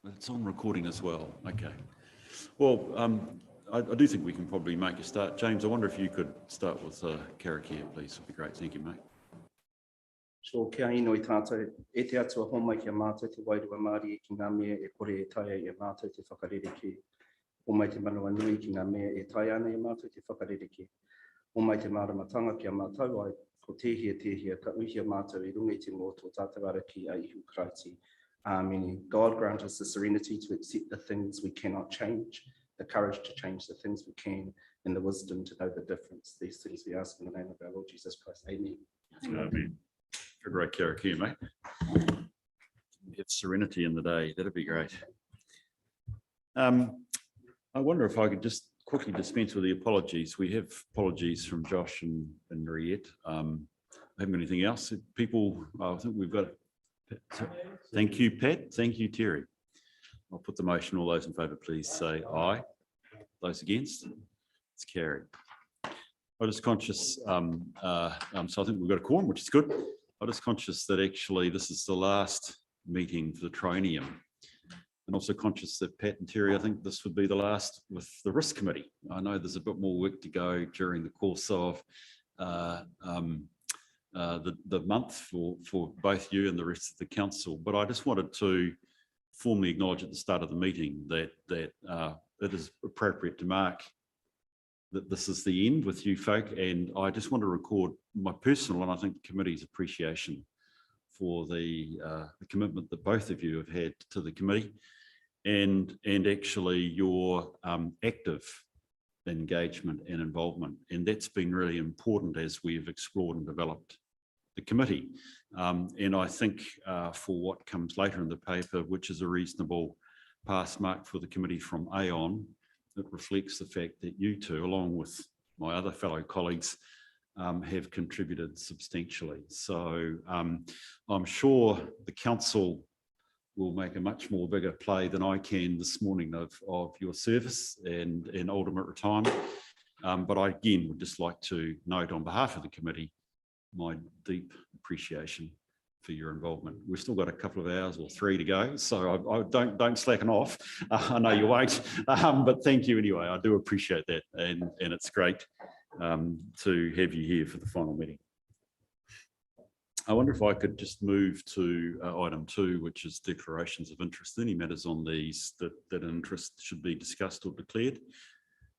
It's on recording as well. Okay. Well, I do think we can probably make a start. James, I wonder if you could start with Karakia, please. Would be great. Thank you, mate. So kia ino I tātou, e te atua homai kia mātou te wairua Māori e ki ngā mea e kore e taia e mātou te whakarereke. O mai te manawa nui ki ngā mea e taia ana e mātou te whakarereke. O mai te māramatanga kia mātou ai, ko tehia ka uhia mātou I runga I te mō tō tātou ara ki a ihu kraiti. Amen. God grant us the serenity to accept the things we cannot change, the courage to change the things we can, and the wisdom to know the difference. These things we ask in the name of our Lord Jesus Christ. Amen. Amen. Good right, Karakia, mate. Have serenity in the day. That'd be great. I wonder if I could just quickly dispense with the apologies. We have apologies from Josh and Mariette. I haven't got anything else. People, I think we've got it. Thank you, Pat. Thank you, Terry. I'll put the motion. All those in favour, please say aye. Those against? It's carried. I'm just conscious, so I think we've got a quorum, which is good. I'm just conscious that actually this is the last meeting for the Triennium. And also conscious that Pat and Terry, I think this would be the last with the Risk Committee. I know there's a bit more work to go during the course of the month for both you and the rest of the council, but I just wanted to formally acknowledge at the start of the meeting that it is appropriate to mark that this is the end with you folk, and I just want to record my personal and I think the committee's appreciation for the commitment that both of you have had to the committee and actually your active engagement and involvement, and that's been really important as we've explored and developed the committee. And I think for what comes later in the paper, which is a reasonable pass mark for the committee from Aon, it reflects the fact that you two, along with my other fellow colleagues, have contributed substantially. So I'm sure the council will make a much more bigger play than I can this morning of your service and ultimate retirement. But I again would just like to note on behalf of the committee my deep appreciation for your involvement. We've still got a couple of hours or 3 to go, so I don't slacken off. I know you won't, but thank you anyway. I do appreciate that, and it's great to have you here for the final meeting. I wonder if I could just move to item 2, which is declarations of interest. Any matters on these that interest should be discussed or declared?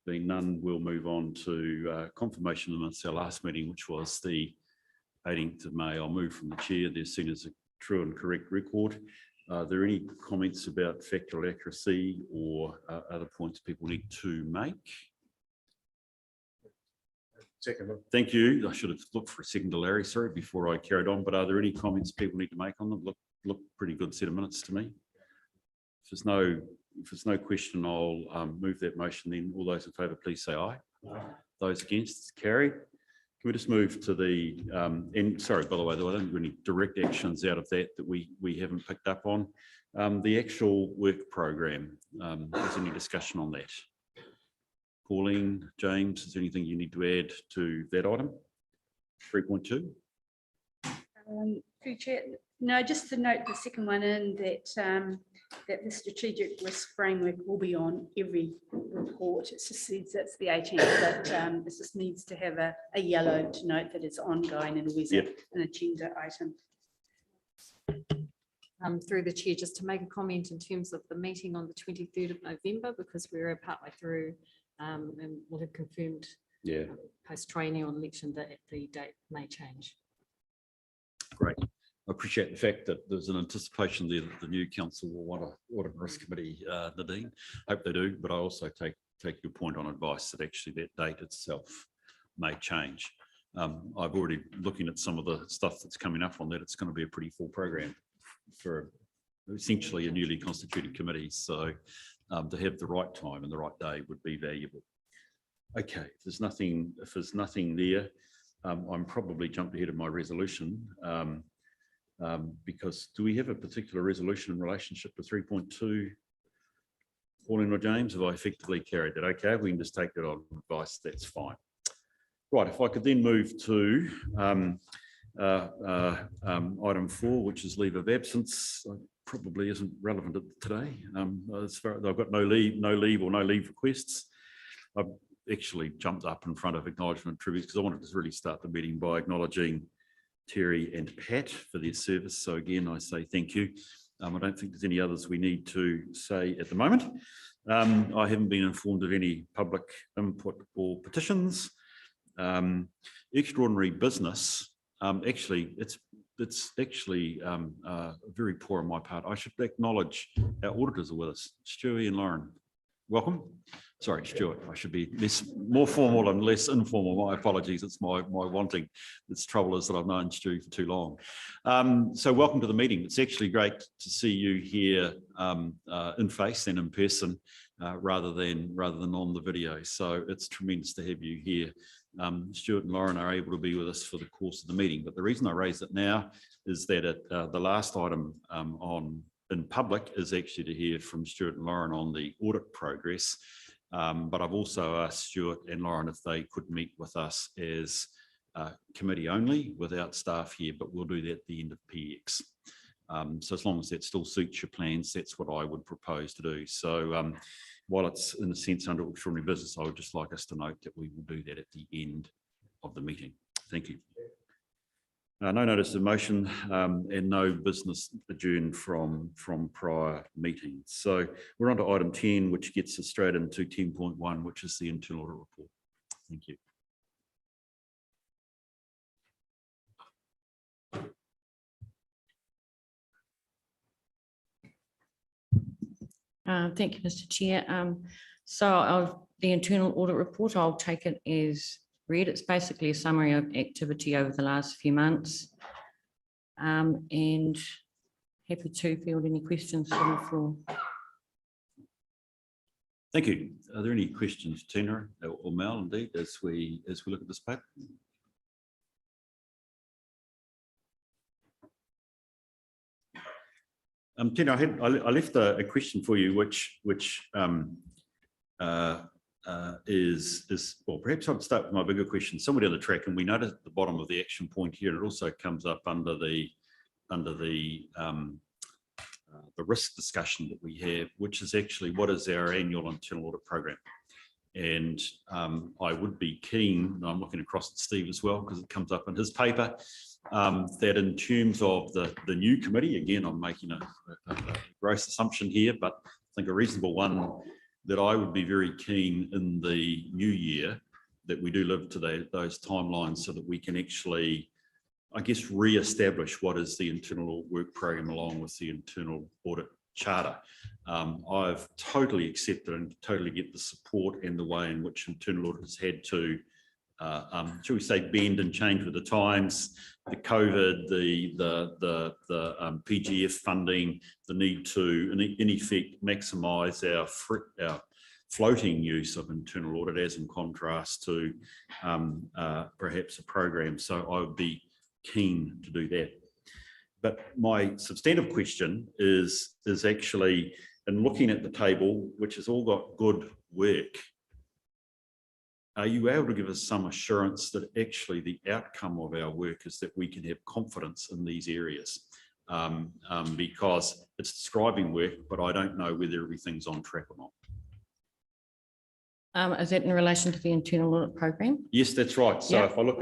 Being none, we'll move on to confirmation of our last meeting, which was the 18th of May. I'll move from the chair. They're seen as a true and correct record. Are there any comments about factual accuracy or other points people need to make? Second. Thank you. I should have looked for a second to Larry, sorry, before I carried on, but are there any comments people need to make on them? Look pretty good set of minutes to me. If there's no question, I'll move that motion then. All those in favour, please say aye. Aye. Those against, it's carried. Can we just move to the, and sorry, by the way, there aren't any direct actions out of that we haven't picked up on. The actual work programme, is any discussion on that? Pauline, James, is there anything you need to add to that item? 3.2? Through Chair, no, just to note the second one in that that the strategic risk framework will be on every report. It just says that's the 18th, but it just needs to have a yellow to note that it's ongoing and always an agenda item. Through the chair, just to make a comment in terms of the meeting on the 23rd of November, because we're partway through and we'll have confirmed post-triennial election that the date may change. Great. I appreciate the fact that there's an anticipation there that the new council will want to audit and risk committee, Nadine. Hope they do, but I also take your point on advice that actually that date itself may change. I've already looking at some of the stuff that's coming up on that. It's going to be a pretty full program for essentially a newly constituted committee. So to have the right time and the right day would be valuable. Okay, if there's nothing there, I'm probably jumped ahead of my resolution because do we have a particular resolution in relationship to 3.2? Pauline or James, have I effectively carried that? Okay, we can just take that on advice, that's fine. Right, if I could then move to Item 4, which is leave of absence, probably isn't relevant today. As far as I've got no leave requests. I've actually jumped up in front of acknowledgement tributes because I wanted to really start the meeting by acknowledging Terry and Pat for their service. So again, I say thank you. I don't think there's any others we need to say at the moment. I haven't been informed of any public input or petitions. Extraordinary business. Actually, it's actually very poor on my part. I should acknowledge our auditors are with us, Stewie and Lauren. Welcome. Sorry, Stuart. I should be more formal and less informal. My apologies. It's my wanting. This trouble is that I've known Stewie for too long. So welcome to the meeting. It's actually great to see you here in face and in person rather than on the video. So it's tremendous to have you here. Stuart and Lauren are able to be with us for the course of the meeting. But the reason I raise it now is that the last item in public is actually to hear from Stuart and Lauren on the audit progress. But I've also asked Stuart and Lauren if they could meet with us as committee only without staff here, but we'll do that at the end of PX. So as long as that still suits your plans, that's what I would propose to do. So while it's in a sense under extraordinary business, I would just like us to note that we will do that at the end of the meeting. Thank you. No notice of motion and no business adjourned from prior meetings. So we're on to item 10, which gets us straight into 10.1, which is the internal audit report. Thank you. Thank you, Mr. Chair. So the internal audit report, I'll take it as read. It's basically a summary of activity over the last few months. And happy to field any questions from the floor. Thank you. Are there any questions, Tina or Mel, indeed, as we look at this paper? Tina, I left a question for you, which is well, perhaps I'd start with my bigger question. Somewhere down the track, and we noted at the bottom of the action point here, it also comes up under the risk discussion that we have, which is actually what is our annual internal audit program. And I would be keen, and I'm looking across at Steve as well, because it comes up in his paper, that in terms of the new committee, again, I'm making a gross assumption here, but I think a reasonable one, that I would be very keen in the new year that we do live to those timelines so that we can actually, I guess, re-establish what is the internal work program along with the internal audit charter. I've totally accepted and totally get the support and the way in which internal audit has had to, shall we say, bend and change with the times, the COVID, the PGF funding, the need to, in effect, maximise our floating use of internal audit as in contrast to perhaps a program. So I would be keen to do that. But my substantive question is actually, in looking at the table, which has all got good work, are you able to give us some assurance that actually the outcome of our work is that we can have confidence in these areas? Because it's describing work, but I don't know whether everything's on track or not. Is that in relation to the internal audit program? Yes, that's right. So Yep. if I look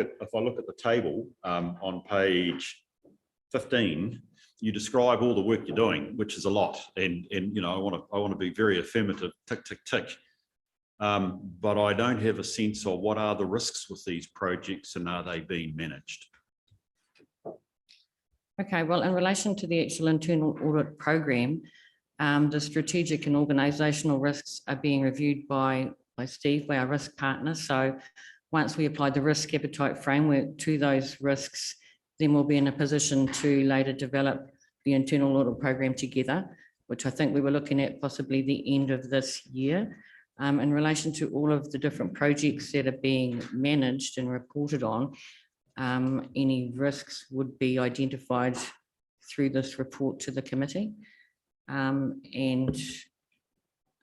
at the table on page 15, you describe all the work you're doing, which is a lot. And you know, I want to be very affirmative, tick, tick, tick. But I don't have a sense of what are the risks with these projects and are they being managed? Okay, well, in relation to the actual internal audit program, the strategic and organisational risks are being reviewed by Steve, by our risk partner. So once we apply the risk appetite framework to those risks, then we'll be in a position to later develop the internal audit program together, which I think we were looking at possibly the end of this year. In relation to all of the different projects that are being managed and reported on, any risks would be identified through this report to the committee. And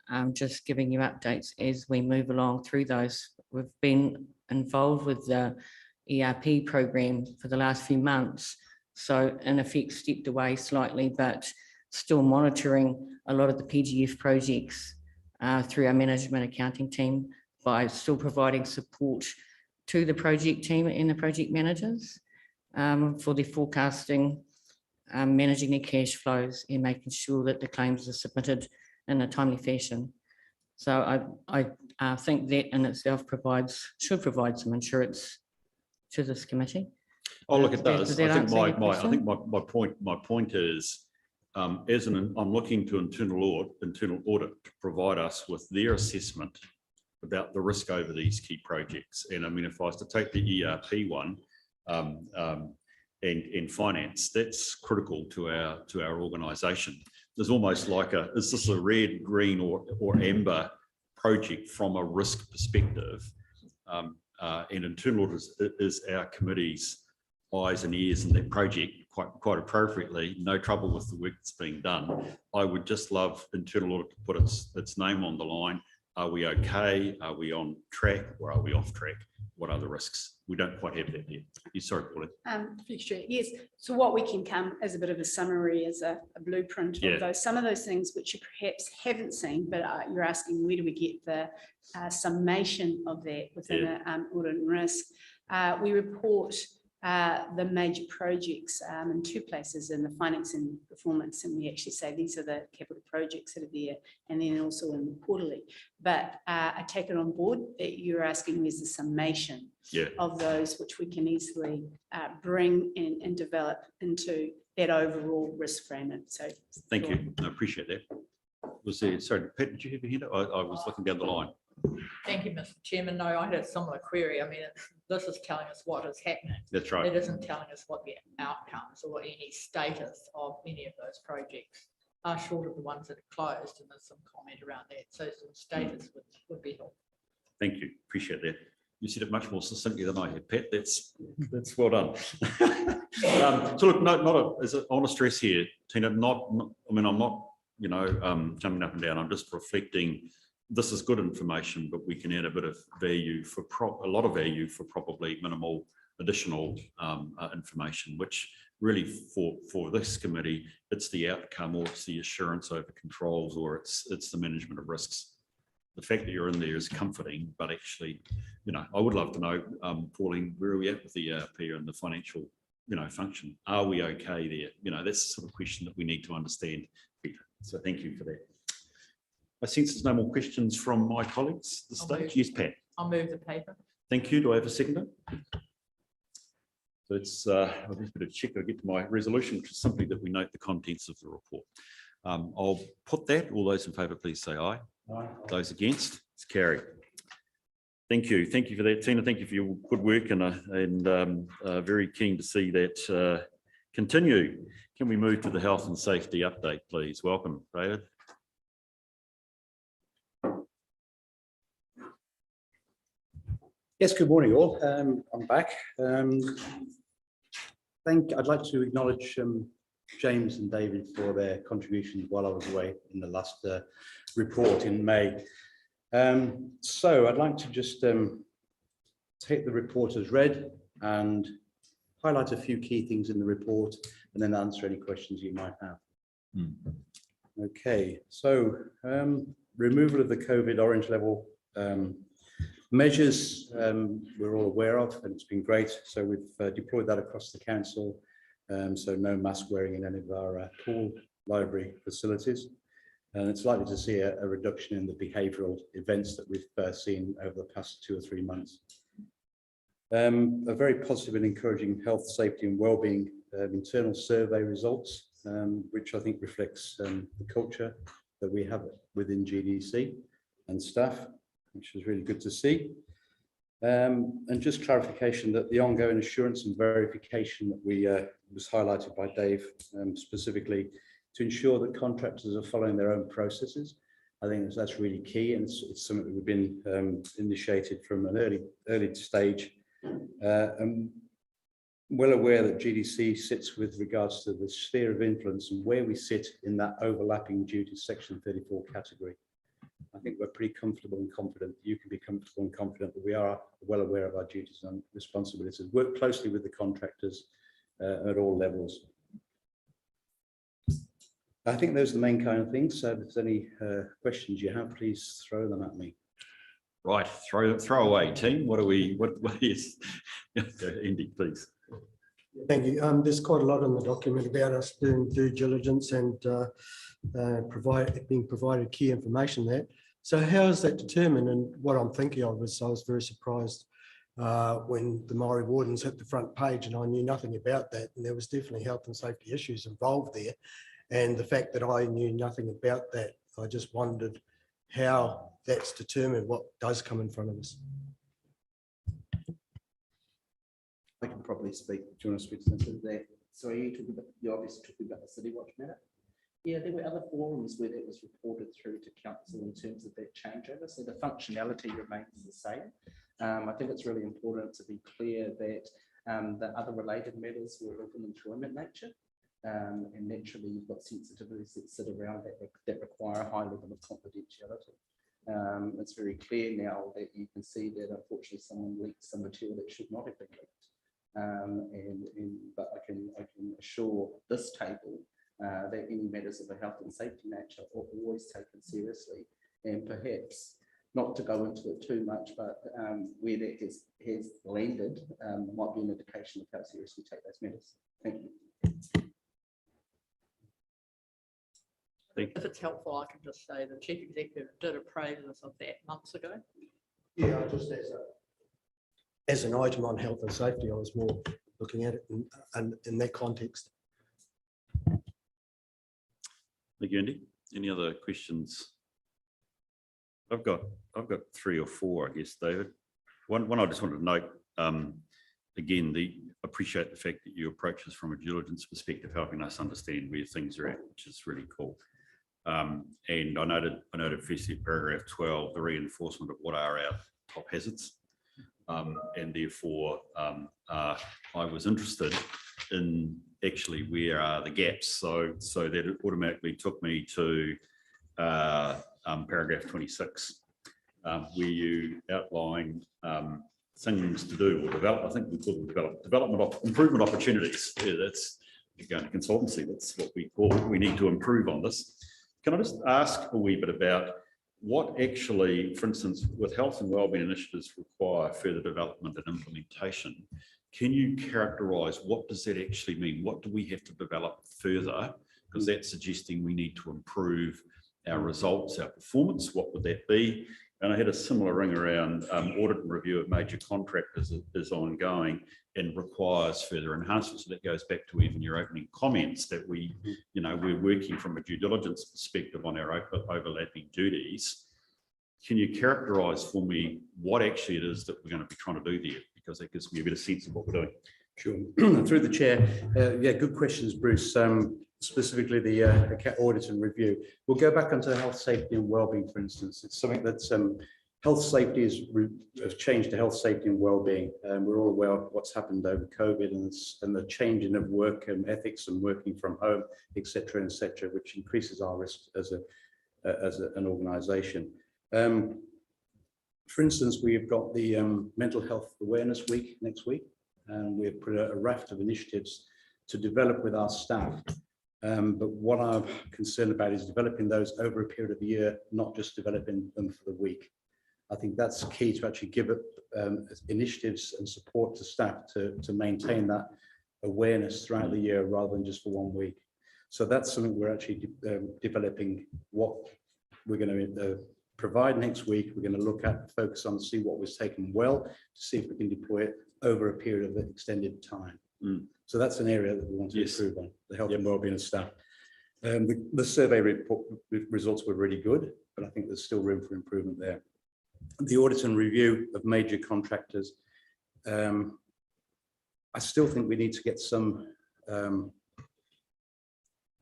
I'm just giving you updates as we move along through those. We've been involved with the ERP program for the last few months. So in effect, stepped away slightly, but still monitoring a lot of the PGF projects through our management accounting team by still providing support to the project team and the project managers for their forecasting, managing their cash flows and making sure that the claims are submitted in a timely fashion. So I think that in itself should provide some insurance to this committee. Oh, look, it does. I think my my point is, I'm looking to internal audit to provide us with their assessment about the risk over these key projects. And I mean, if I was to take the ERP one and finance, that's critical to our organisation. There's almost like is this a red, green, or amber project from a risk perspective? And internal audit is our committee's eyes and ears in that project quite appropriately. No trouble with the work that's being done. I would just love internal audit to put its name on the line. Are we okay? Are we on track, or are we off track? What are the risks? We don't quite have that yet. Sorry, Pauline. Yes. So what we can come as a bit of a summary, as a blueprint of some of those things which you perhaps haven't seen, but you're asking where do we get the summation of that within audit and risk. We report the major projects in two places, in the finance and performance, and we actually say these are the capital projects that are there, and then also in the quarterly. But I take it on board that you're asking is the summation of those which we can easily bring and develop into that overall risk framework. So thank you. I appreciate that. Sorry, Pat, did you have your hand up? I was looking down the line. Thank you, Mr. Chairman. No, I had a similar query. I mean, this is telling us what is happening. That's right. It isn't telling us what the outcomes or any status of any of those projects are, short of the ones that are closed, and there's some comment around that. So some status would be helpful. Thank you. Appreciate that. You said it much more succinctly than I had, Pat. That's well done. So look, I want to stress here, Tina, I'm not, jumping up and down. I'm just reflecting. This is good information, but we can add a bit of value for a lot of value for probably minimal additional information, which really for this committee, it's the outcome, or it's the assurance over controls, or it's the management of risks. The fact that you're in there is comforting, but actually, I would love to know, Pauline, where are we at with the ERP and the financial, function? Are we okay there? That's the sort of question that we need to understand better. So thank you for that. I sense there's no more questions from my colleagues at this stage. Yes, Pat. I'll move the paper. Thank you. Do I have a seconder? So it's I'll just bit of check. I'll get to my resolution, which is simply that we note the contents of the report. I'll put that. All those in favour, please say aye. Aye. Those against, it's carried. Thank you. Thank you for that, Tina. Thank you for your good work, and very keen to see that continue. Can we move to the health and safety update, please? Welcome, David. Yes, good morning all. I'm back. I'd like to acknowledge James and David for their contributions while I was away in the last report in May. So I'd like to just take the report as read and highlight a few key things in the report, and then answer any questions you might have. Okay, so removal of the COVID orange level measures we're all aware of, and it's been great. So we've deployed that across the council. So no mask wearing in any of our pool library facilities. And it's likely to see a reduction in the behavioural events that we've seen over the past 2 or 3 months. A very positive and encouraging health, safety and wellbeing internal survey results, which I think reflects the culture that we have within GDC and staff, which is really good to see. And just clarification that the ongoing assurance and verification that was highlighted by Dave, specifically to ensure that contractors are following their own processes. I think that's really key, and it's something that we've been initiated from an early stage. I'm well aware that GDC sits with regards to the sphere of influence and where we sit in that overlapping due to Section 34 category. I think we're pretty comfortable and confident. You can be comfortable and confident that we are well aware of our duties and responsibilities. Work closely with the contractors at all levels. I think those are the main kind of things. So if there's any questions you have, please throw them at me. Right, throw away, team. What is, Andy, please. Thank you. There's quite a lot in the document about us doing due diligence and being provided key information there. So how is that determined? And what I'm thinking of is I was very surprised when the Maori Wardens hit the front page and I knew nothing about that. And there was definitely health and safety issues involved there. And the fact that I knew nothing about that, I just wondered how that's determined, what does come in front of us. I can probably speak. Do you want to speak to that? So you obviously talking about the City Watch matter. Yeah, there were other forums where that was reported through to council in terms of that changeover. So the functionality remains the same. I think it's really important to be clear that the other related matters were of an employment nature. And naturally, you've got sensitivities that sit around that require a high level of confidentiality. It's very clear now that you can see that unfortunately someone leaked some material that should not have been leaked. But I can assure this table that any matters of a health and safety nature are always taken seriously, and perhaps not to go into it too much, but where that has landed might be an indication of how seriously we take those matters. Thank you. If it's helpful, I can just say the chief executive did appraise us of that months ago. Yeah, just as an item on health and safety, I was more looking at it in that context. Thank you, Andy. Any other questions? I've got 3 or 4, I guess, David. One I just wanted to note, again, appreciate the fact that you approach this from a diligence perspective, helping us understand where things are at, which is really cool. And I noted firstly paragraph 12, the reinforcement of what are our top hazards. And therefore, I was interested in actually where are the gaps. So that it automatically took me to paragraph 26, where you outline things to do or develop. I think we call them development improvement opportunities. Yeah, that's, you're going to consultancy. That's what we call it. We need to improve on this. Can I just ask a wee bit about what actually, for instance, with health and wellbeing initiatives require further development and implementation? Can you characterise what does that actually mean? What do we have to develop further? Because that's suggesting we need to improve our results, our performance. What would that be? And I had a similar ring around audit and review of major contractors is ongoing and requires further enhancements. So that goes back to even your opening comments that we're working from a due diligence perspective on our overlapping duties. Can you characterise for me what actually it is that we're going to be trying to do there? Because that gives me a bit of sense of what we're doing. Sure. Through the chair. Yeah, good questions, Bruce. Specifically the audit and review. We'll go back onto health, safety and wellbeing, for instance. It's something that's health safety has changed to health, safety and wellbeing. We're all aware of what's happened over COVID and the changing of work and ethics and working from home, etc., which increases our risk as an organisation. For instance, we've got the Mental Health Awareness Week next week, and we've put a raft of initiatives to develop with our staff. But what I'm concerned about is developing those over a period of a year, not just developing them for the week. I think that's key to actually give it initiatives and support to staff to maintain that awareness throughout the year rather than just for 1 week. So that's something we're actually developing. What we're going to provide next week, we're going to look at, focus on, see what was taken well, to see if we can deploy it over a period of extended time. So that's an area that we want to improve on, the health and wellbeing of staff. The survey report results were really good, but I think there's still room for improvement there. The audit and review of major contractors. I still think we need to get some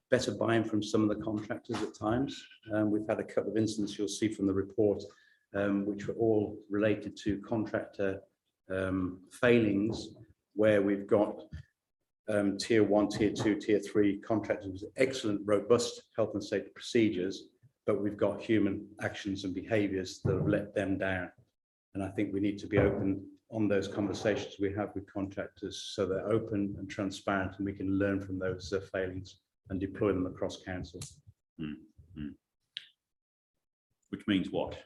better buy-in from some of the contractors at times. We've had a couple of instances you'll see from the report, which were all related to contractor failings, where we've got tier 1, tier 2, tier 3 contractors with excellent, robust health and safety procedures, but we've got human actions and behaviours that have let them down. And I think we need to be open on those conversations we have with contractors, so they're open and transparent, and we can learn from those failings and deploy them across councils. Which means what?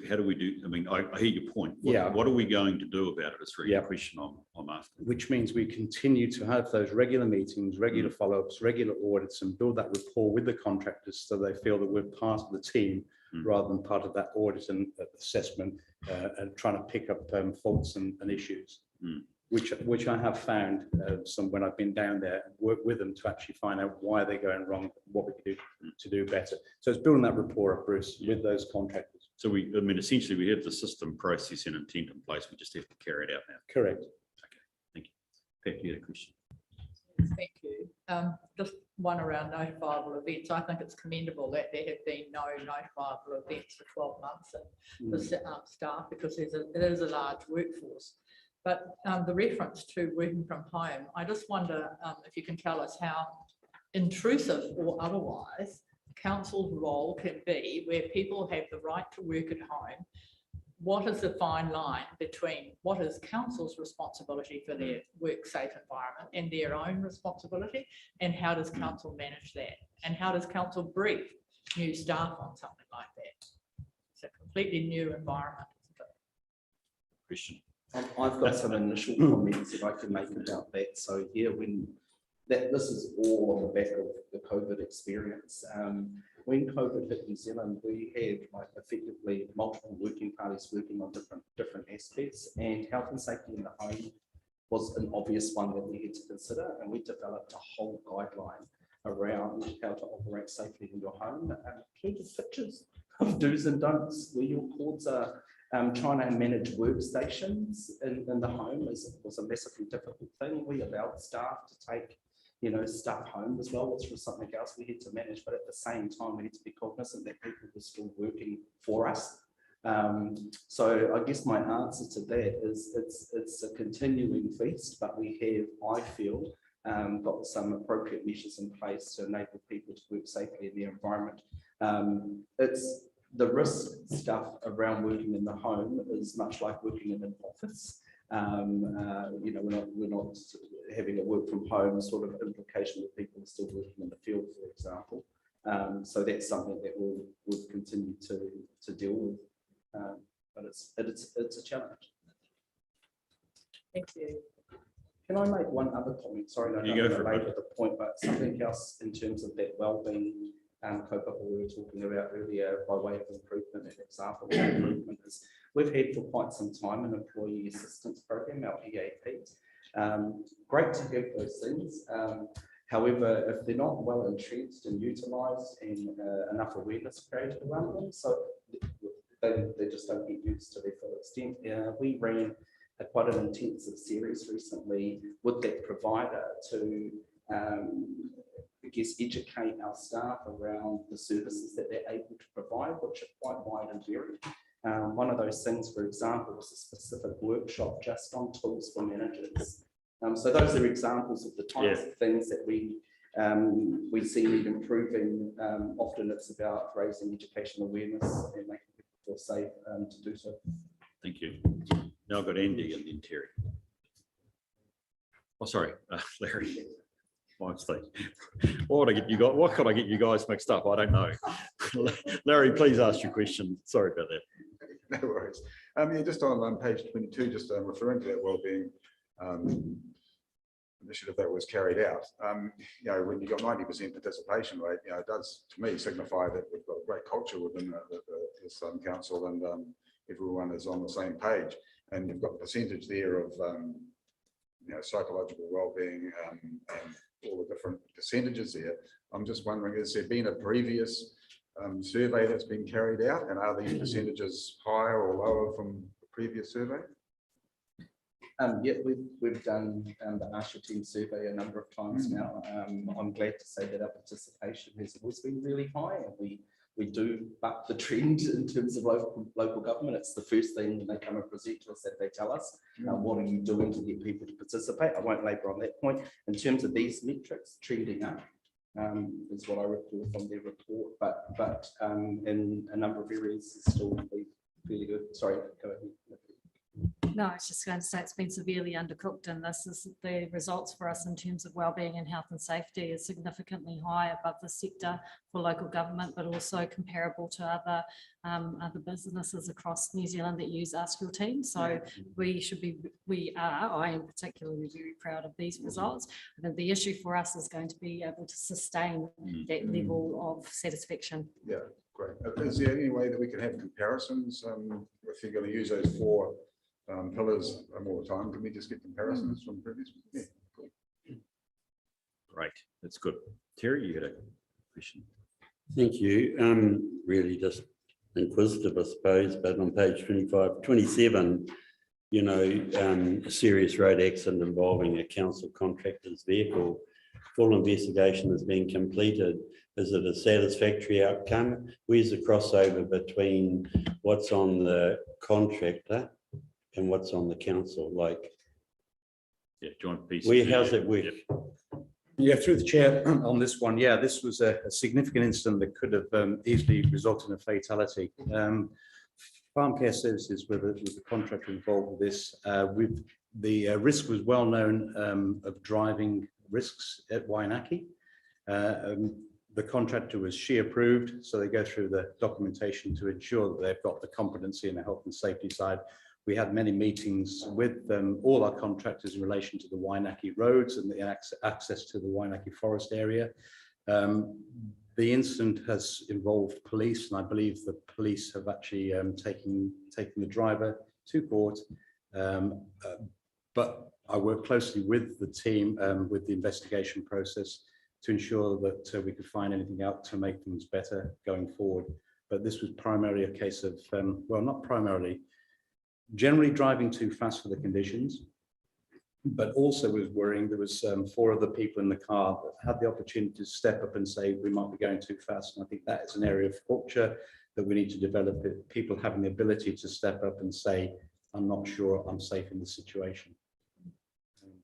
How do we do? I mean, I hear your point. What are we going to do about it? It's really a question I'm asking. Which means we continue to have those regular meetings, regular follow-ups, regular audits, and build that rapport with the contractors so they feel that we're part of the team rather than part of that audit and assessment and trying to pick up faults and issues. Which I have found when I've been down there and worked with them to actually find out why they're going wrong, what we can do to do better. So it's building that rapport up, Bruce, with those contractors. So I mean, essentially we have the system, process and intent in place. We just have to carry it out now. Correct. Okay, thank you. Pat, you had a question? Thank you. Just one around notifiable events. I think it's commendable that there have been no notifiable events for 12 months and the staff, because it is a large workforce. But the reference to working from home, I just wonder if you can tell us how intrusive or otherwise council's role can be, where people have the right to work at home. What is the fine line between what is council's responsibility for their work safe environment and their own responsibility, and how does council manage that? And how does council brief new staff on something like that? It's a completely new environment, isn't it? Question. I've got some initial comments that I can make about that. So yeah, this is all on the back of the COVID experience. When COVID hit New Zealand, we had effectively multiple working parties working on different aspects, and health and safety in the home was an obvious one that we had to consider, and we developed a whole guideline around how to operate safely in your home, including pictures of do's and don'ts, where your cords are. Trying to manage workstations in the home was a massively difficult thing. We allowed staff to take, stuff home as well, which was something else we had to manage. But at the same time, we had to be cognizant that people were still working for us. So I guess my answer to that is it's a continuing feast, but we have, I feel, got some appropriate measures in place to enable people to work safely in their environment. It's the risk stuff around working in the home is much like working in an office. We're not having a work from home sort of implication that people are still working in the field, for example. So that's something that we'll continue to deal with. But it's a challenge. Thank you. Can I make one other comment? Sorry, no, You go for it. the point, but something else in terms of that well-being co-op we were talking about earlier by way of improvement. An example of improvement is we've had for quite some time an employee assistance program, our EAP. Great to have those things. However, if they're not well entrenched and utilised and enough awareness created around them, so they just don't get used to their full extent. We ran quite an intensive series recently with that provider to educate our staff around the services that they're able to provide, which are quite wide and varied. One of those things, for example, was a specific workshop just on tools for managers. So those are examples of the types of things that we see need improving. Often it's about raising educational awareness and making people feel safe to do so. Thank you. Now I've got Andy and then Terry. Oh, sorry, Larry. My mistake. What could I get you guys mixed up? I don't know. Larry, please ask your question. Sorry about that. No worries. Just on page 22, just referring to that wellbeing initiative that was carried out. When you got 90% participation rate, it does to me signify that we've got a great culture within this council, and everyone is on the same page. And you've got the percentage there of psychological well-being and all the different percentages there. I'm just wondering, has there been a previous survey that's been carried out, and are these percentages higher or lower from the previous survey? Yeah, we've done the Asha team survey a number of times now. I'm glad to say that our participation has always been really high, and we do buck the trend in terms of local government. It's the first thing when they come and present to us that they tell us, what are you doing to get people to participate? I won't labour on that point. In terms of these metrics, trending up. is what I recall from their report, but in a number of areas it's still fairly good. Sorry, go ahead. No, I was just going to say it's been severely undercooked, and this is the results for us in terms of wellbeing and health and safety is significantly high above the sector for local government, but also comparable to other businesses across New Zealand that use our skill team. So I am particularly very proud of these results. I think the issue for us is going to be able to sustain that level of satisfaction. Yeah, great. Is there any way that we can have comparisons if you're going to use those 4 pillars more time? Can we just get comparisons from previous? Yeah, cool. Great, that's good. Terry, you had a question? Thank you. Really just inquisitive, I suppose, but on page 27, you know, a serious road accident involving a council contractor's vehicle. Full investigation has been completed. Is it a satisfactory outcome? Where's the crossover between what's on the contractor and what's on the council? Like, yeah, joint piece. how's it work? Yeah, through the chair on this one. Yeah, this was a significant incident that could have easily resulted in a fatality. Farm Care Services was the contractor involved with this. The risk was well known of driving risks at Wainaki. The contractor was SHE approved, so they go through the documentation to ensure that they've got the competency in the health and safety side. We had many meetings with all our contractors in relation to the Wainaki roads and the access to the Wainaki forest area. The incident has involved police, and I believe the police have actually taken the driver to court. But I work closely with the team with the investigation process to ensure that we could find anything out to make things better going forward. But this was primarily a case of, well, not primarily, generally driving too fast for the conditions, but also was worrying there was 4 other people in the car that had the opportunity to step up and say, we might be going too fast. And I think that is an area of culture that we need to develop, people having the ability to step up and say, I'm not sure I'm safe in the situation.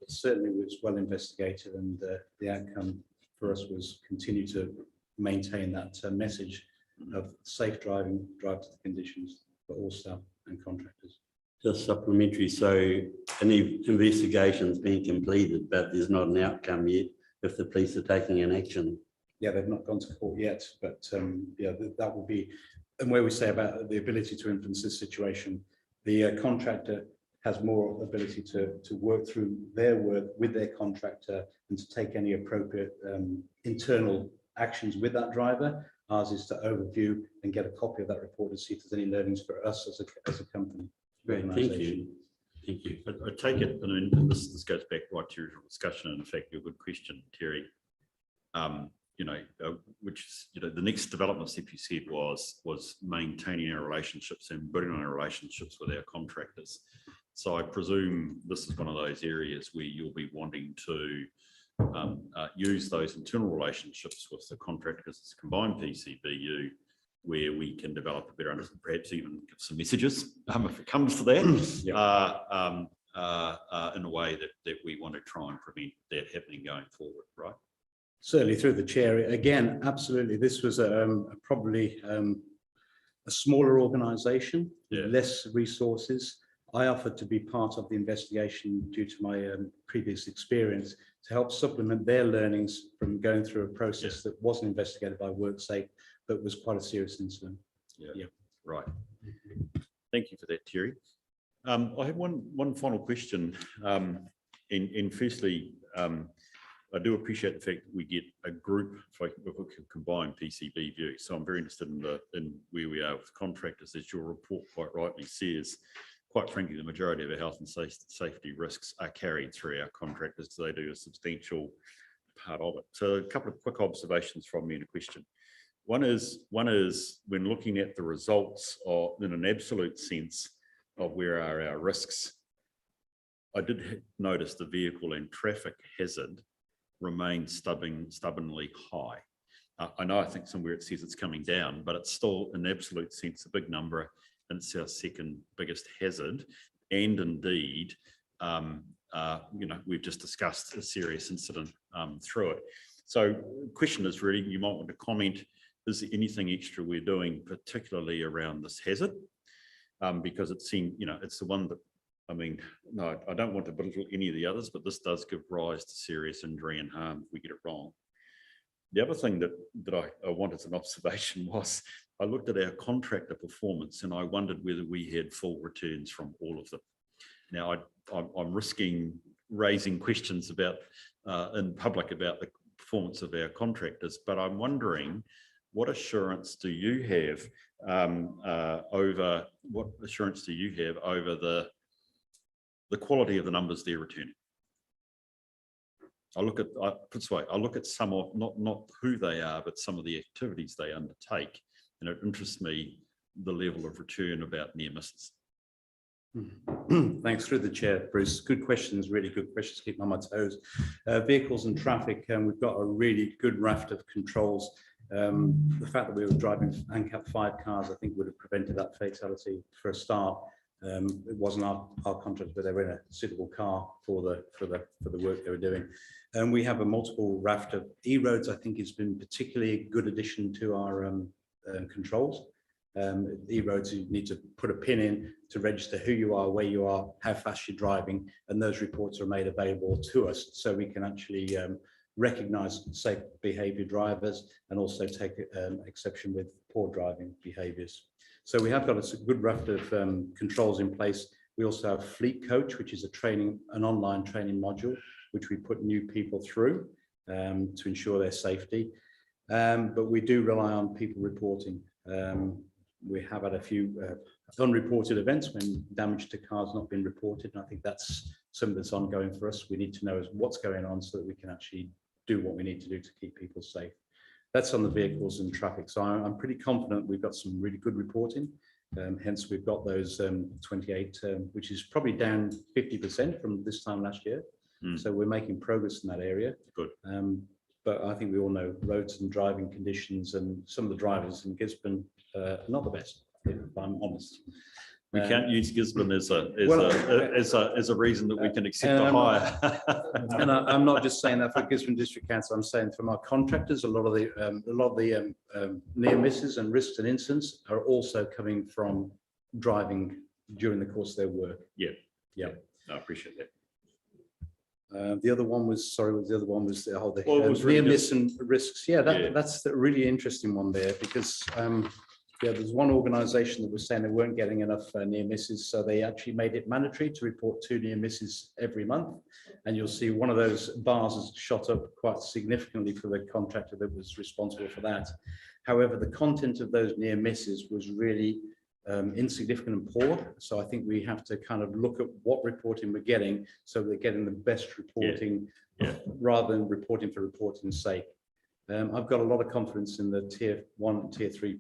But certainly it was well investigated, and the outcome for us was continue to maintain that message of safe driving, drive to the conditions for all staff and contractors. Just supplementary, so any investigation's been completed, but there's not an outcome yet if the police are taking an action. Yeah, they've not gone to court yet, but yeah, that will be, and where we say about the ability to influence this situation, the contractor has more ability to work through their work with their contractor and to take any appropriate internal actions with that driver. Ours is to overview and get a copy of that report to see if there's any learnings for us as a company. Great, thank you. Thank you. I take it, and this goes back right to your discussion, and in fact, your good question, Terry. You know, which is, you know, the next development step you said was maintaining our relationships and building on our relationships with our contractors. So I presume this is one of those areas where you'll be wanting to use those internal relationships with the contractors as a combined PCBU, where we can develop a better understanding, perhaps even give some messages if it comes to that, in a way that we want to try and prevent that happening going forward, right? Certainly through the chair. Again, absolutely. This was probably a smaller organisation, less resources. I offered to be part of the investigation due to my previous experience to help supplement their learnings from going through a process that wasn't investigated by WorkSafe, but was quite a serious incident. Yeah. Right. Thank you for that, Terry. I have one final question. And firstly, I do appreciate the fact that we get a group, if we can combine PCB view. So I'm very interested in where we are with contractors. As your report quite rightly says, quite frankly, the majority of our health and safety risks are carried through our contractors. So they do a substantial part of it. So a couple of quick observations from me and a question. One is when looking at the results in an absolute sense of where are our risks, I did notice the vehicle and traffic hazard remains stubbornly high. I know, I think somewhere it says it's coming down, but it's still in absolute sense a big number, and it's our second biggest hazard. And indeed, you know, we've just discussed a serious incident through it. So question is really, you might want to comment, is there anything extra we're doing, particularly around this hazard? Because it seemed, it's the one that, I mean, no, I don't want to belittle any of the others, but this does give rise to serious injury and harm if we get it wrong. The other thing that I wanted as an observation was I looked at our contractor performance and I wondered whether we had full returns from all of them. Now, I'm risking raising questions about in public about the performance of our contractors, but I'm wondering, what assurance do you have over the quality of the numbers they're returning? I look at some of, not who they are, but some of the activities they undertake, and it interests me the level of return about near misses. Thanks through the chair, Bruce. Good questions, really good questions. Keep me on my toes. Vehicles and traffic, we've got a really good raft of controls. The fact that we were driving ANCAP 5 cars, I think, would have prevented that fatality for a start. It wasn't our contract, but they were in a suitable car for the work they were doing. And we have a multiple raft of e-roads. I think has been particularly a good addition to our controls. E-roads, you need to put a pin in to register who you are, where you are, how fast you're driving, and those reports are made available to us so we can actually recognise safe behaviour drivers and also take exception with poor driving behaviours. So we have got a good raft of controls in place. We also have Fleet Coach, which is an online training module, which we put new people through to ensure their safety. But we do rely on people reporting. We have had a few unreported events when damage to cars not been reported. And I think that's something that's ongoing for us. We need to know what's going on so that we can actually do what we need to do to keep people safe. That's on the vehicles and traffic. So I'm pretty confident we've got some really good reporting. Hence, we've got those 28, which is probably down 50% from this time last year. So we're making progress in that area. Good. But I think we all know roads and driving conditions, and some of the drivers in Gisborne are not the best, if I'm honest. We can't use Gisborne as a reason that we can accept a hire. And I'm not just saying that for Gisborne District Council. I'm saying from our contractors, a lot of the near misses and risks and incidents are also coming from driving during the course of their work. Yeah. Yeah. I appreciate that. The other one was, the near miss and risks. Yeah, that's the really interesting one there, because there's one organisation that was saying they weren't getting enough near misses, so they actually made it mandatory to report 2 near misses every month. And you'll see one of those bars has shot up quite significantly for the contractor that was responsible for that. However, the content of those near misses was really insignificant and poor. So I think we have to kind of look at what reporting we're getting, so they're getting the best reporting rather than reporting for reporting's sake. I've got a lot of confidence in the tier 1 and tier 3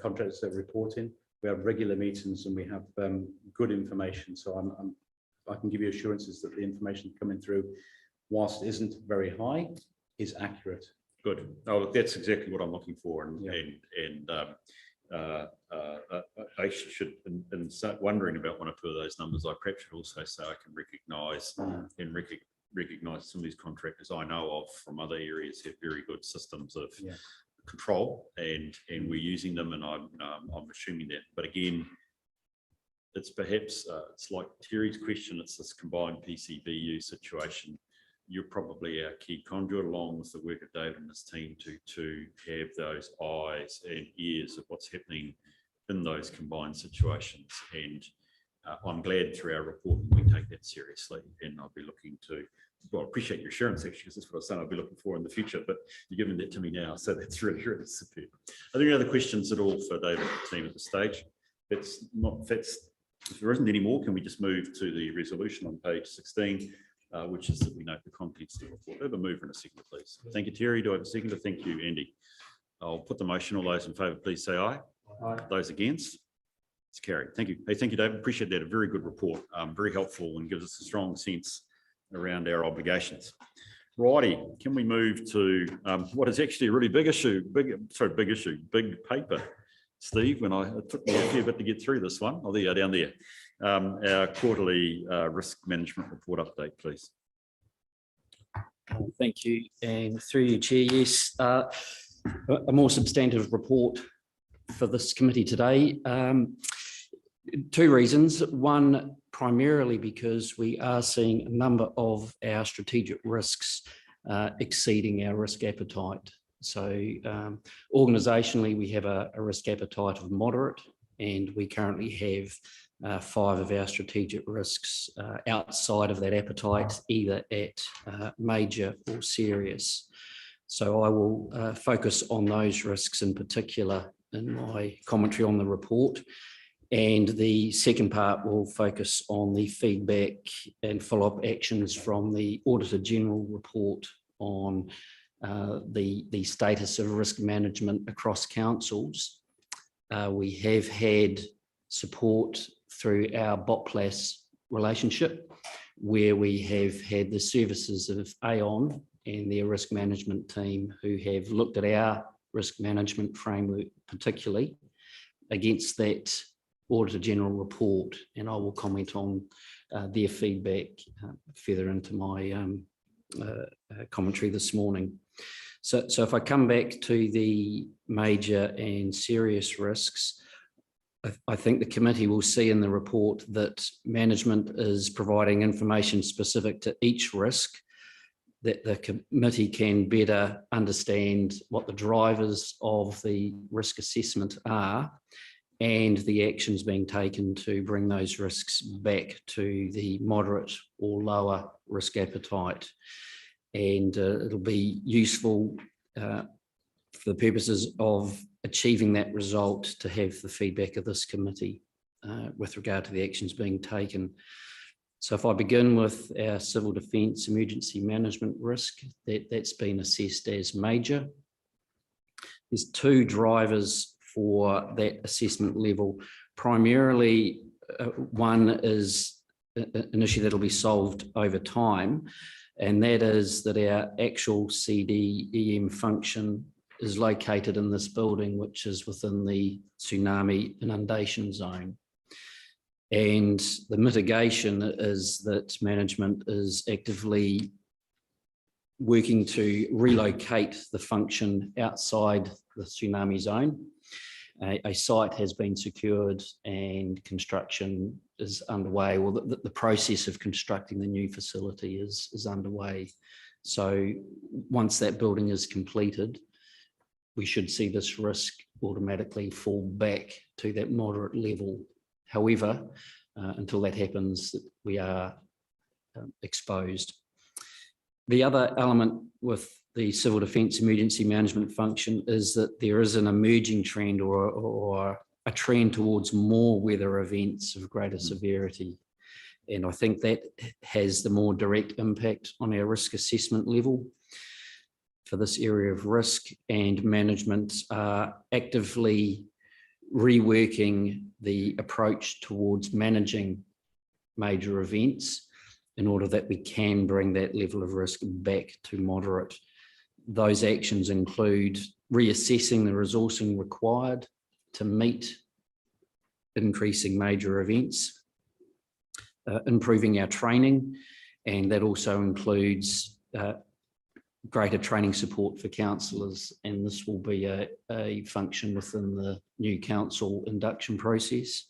contractors that are reporting. We have regular meetings and we have good information. So I can give you assurances that the information coming through, whilst it isn't very high, is accurate. Good. Oh, that's exactly what I'm looking for. I should, and start wondering about one or two of those numbers, I perhaps should also say I can recognise and recognise some of these contractors I know of from other areas have very good systems of control, and we're using them, and I'm assuming that. But again, it's perhaps it's like Terry's question. It's this combined PCBU situation. You're probably our key conduit, along with the work of David and his team, to have those eyes and ears of what's happening in those combined situations. And I'm glad through our reporting we take that seriously. And I'll be looking to, well, appreciate your assurance, actually, because that's what I was saying I'll be looking for in the future. But you're giving that to me now, so that's really, really superb. Are there any other questions at all for David and the team at this stage? If there isn't any more, can we just move to the resolution on page 16? Which is that we note the contents of the report. Have a mover and a seconder, please. Thank you, Terry. Do I have a seconder? Thank you, Andy. I'll put the motion. All those in favour, please say aye. Aye. Those against? It's carried. Thank you. Hey, thank you, David. Appreciate that. A very good report. Very helpful and gives us a strong sense around our obligations. Righty, can we move to what is actually a really big issue? Big paper. Steve, it took me a fair bit to get through this one. Oh, there you are, down there. Our quarterly risk management report update, please. Thank you. And through you, Chair, yes, a more substantive report for this committee today. Two reasons. One, primarily because we are seeing a number of our strategic risks exceeding our risk appetite. So organisationally, we have a risk appetite of moderate, and we currently have 5 of our strategic risks outside of that appetite, either at major or serious. So I will focus on those risks in particular in my commentary on the report. And the second part will focus on the feedback and follow-up actions from the Auditor General report on the status of risk management across councils. We have had support through our BOPLAS relationship, where we have had the services of Aon and their risk management team, who have looked at our risk management framework, particularly against that Auditor General report, and I will comment on their feedback further into my commentary this morning. So if I come back to the major and serious risks, I think the committee will see in the report that management is providing information specific to each risk, that the committee can better understand what the drivers of the risk assessment are, and the actions being taken to bring those risks back to the moderate or lower risk appetite. And it'll be useful for the purposes of achieving that result to have the feedback of this committee with regard to the actions being taken. So if I begin with our civil defence emergency management risk, that's been assessed as major. There's 2 drivers for that assessment level. Primarily, one is an issue that'll be solved over time, and that is that our actual CDEM function is located in this building, which is within the tsunami inundation zone. And the mitigation is that management is actively working to relocate the function outside the tsunami zone. A site has been secured and construction is underway. Well, the process of constructing the new facility is underway. So once that building is completed, we should see this risk automatically fall back to that moderate level. However, until that happens, we are exposed. The other element with the civil defence emergency management function is that there is an emerging trend or a trend towards more weather events of greater severity. And I think that has the more direct impact on our risk assessment level for this area of risk, and management are actively reworking the approach towards managing major events in order that we can bring that level of risk back to moderate. Those actions include reassessing the resourcing required to meet increasing major events, improving our training, and that also includes greater training support for councillors, and this will be a function within the new council induction process.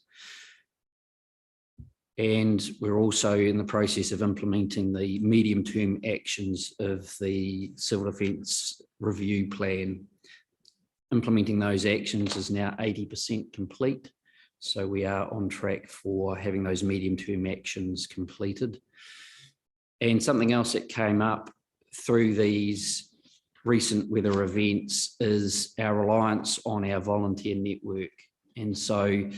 And we're also in the process of implementing the medium-term actions of the Civil Defence Review Plan. Implementing those actions is now 80% complete, so we are on track for having those medium-term actions completed. And something else that came up through these recent weather events is our reliance on our volunteer network. And so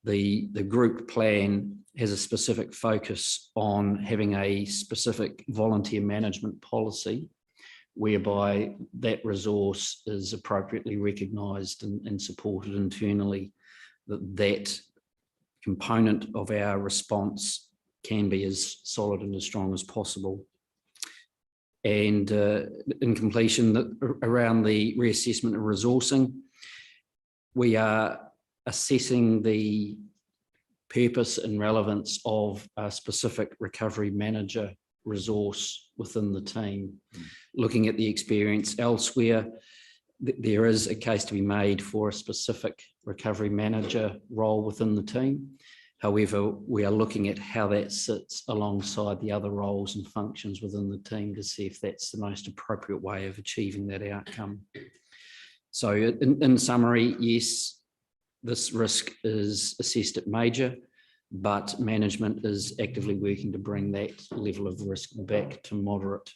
the group plan has a specific focus on having a specific volunteer management policy whereby that resource is appropriately recognised and supported internally, that component of our response can be as solid and as strong as possible. And in completion, around the reassessment of resourcing, we are assessing the purpose and relevance of a specific recovery manager resource within the team. Looking at the experience elsewhere, there is a case to be made for a specific recovery manager role within the team. However, we are looking at how that sits alongside the other roles and functions within the team to see if that's the most appropriate way of achieving that outcome. So in summary, yes, this risk is assessed at major, but management is actively working to bring that level of risk back to moderate.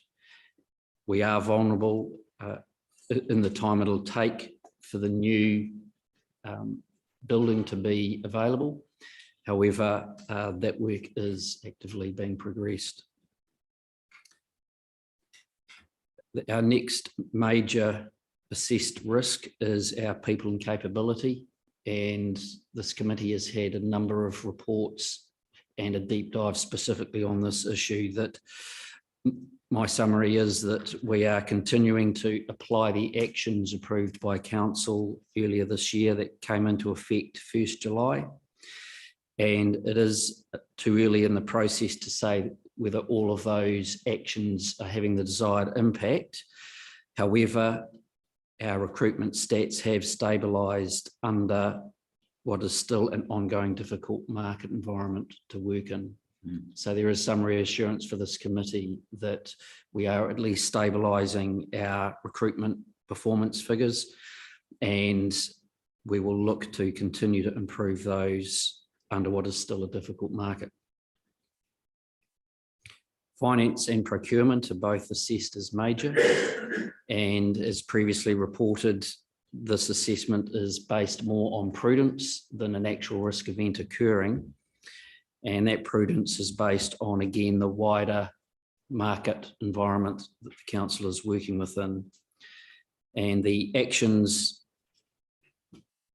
We are vulnerable in the time it'll take for the new building to be available. However, that work is actively being progressed. Our next major assessed risk is our people and capability. And this committee has had a number of reports and a deep dive specifically on this issue. That my summary is that we are continuing to apply the actions approved by council earlier this year that came into effect 1st July. And it is too early in the process to say whether all of those actions are having the desired impact. However, our recruitment stats have stabilised under what is still an ongoing difficult market environment to work in. So there is some reassurance for this committee that we are at least stabilising our recruitment performance figures, and we will look to continue to improve those under what is still a difficult market. Finance and procurement are both assessed as major, and as previously reported, this assessment is based more on prudence than an actual risk event occurring. And that prudence is based on, again, the wider market environment that the council is working within. And the actions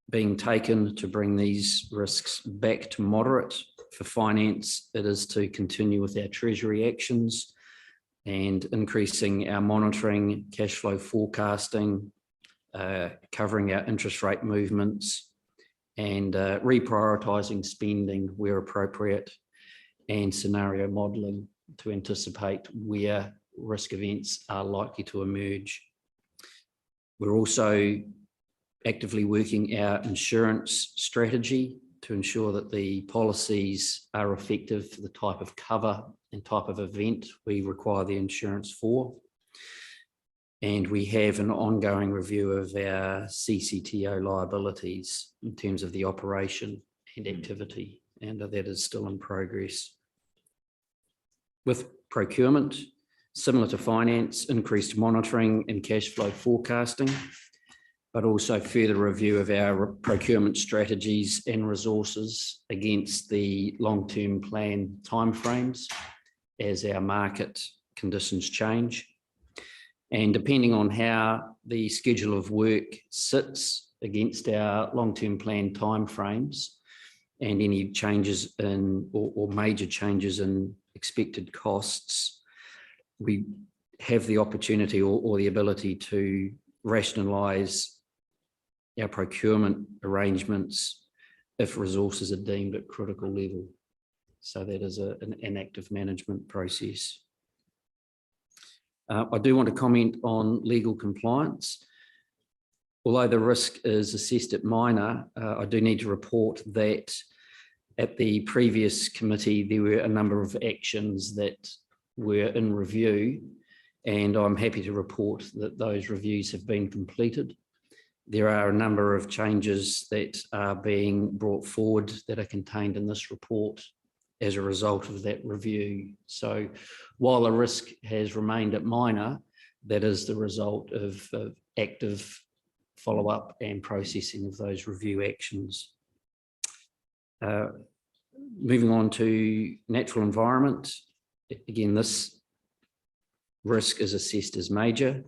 being taken to bring these risks back to moderate. For finance, it is to continue with our treasury actions and increasing our monitoring, cash flow forecasting, covering our interest rate movements, and reprioritising spending where appropriate, and scenario modelling to anticipate where risk events are likely to emerge. We're also actively working our insurance strategy to ensure that the policies are effective for the type of cover and type of event we require the insurance for. And we have an ongoing review of our CCTO liabilities in terms of the operation and activity, and that is still in progress. With procurement, similar to finance, increased monitoring and cash flow forecasting, but also further review of our procurement strategies and resources against the long-term plan timeframes as our market conditions change. And depending on how the schedule of work sits against our long-term plan timeframes and any changes in or major changes in expected costs, we have the opportunity or the ability to rationalise our procurement arrangements if resources are deemed at critical level. So that is an active management process. I do want to comment on legal compliance. Although the risk is assessed at minor, I do need to report that at the previous committee, there were a number of actions that were in review, and I'm happy to report that those reviews have been completed. There are a number of changes that are being brought forward that are contained in this report as a result of that review. So while the risk has remained at minor, that is the result of active follow-up and processing of those review actions. Moving on to natural environment. Again, this risk is assessed as major,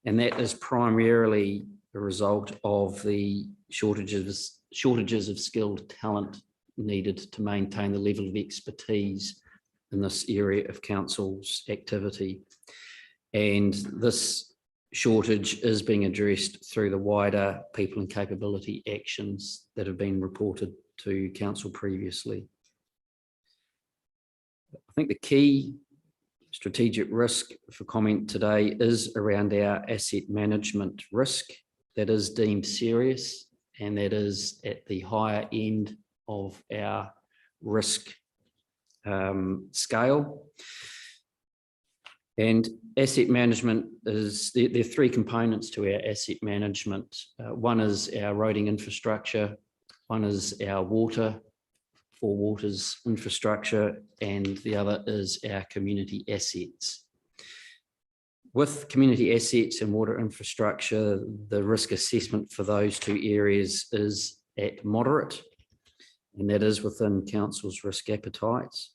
and that is primarily a result of the shortages of skilled talent needed to maintain the level of expertise in this area of council's activity. And this shortage is being addressed through the wider people and capability actions that have been reported to council previously. I think the key strategic risk for comment today is around our asset management risk that is deemed serious, and that is at the higher end of our risk scale. And asset management is, there are three components to our asset management. One is our roading infrastructure, one is our water, for waters infrastructure, and the other is our community assets. With community assets and water infrastructure, the risk assessment for those two areas is at moderate, and that is within council's risk appetites.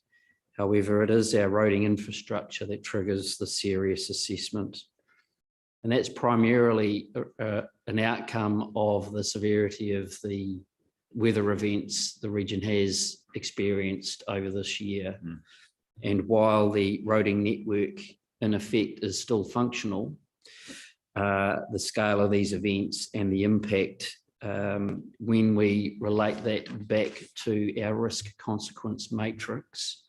However, it is our roading infrastructure that triggers the serious assessment. And that's primarily an outcome of the severity of the weather events the region has experienced over this year. And while the roading network in effect is still functional, the scale of these events and the impact, when we relate that back to our risk consequence matrix,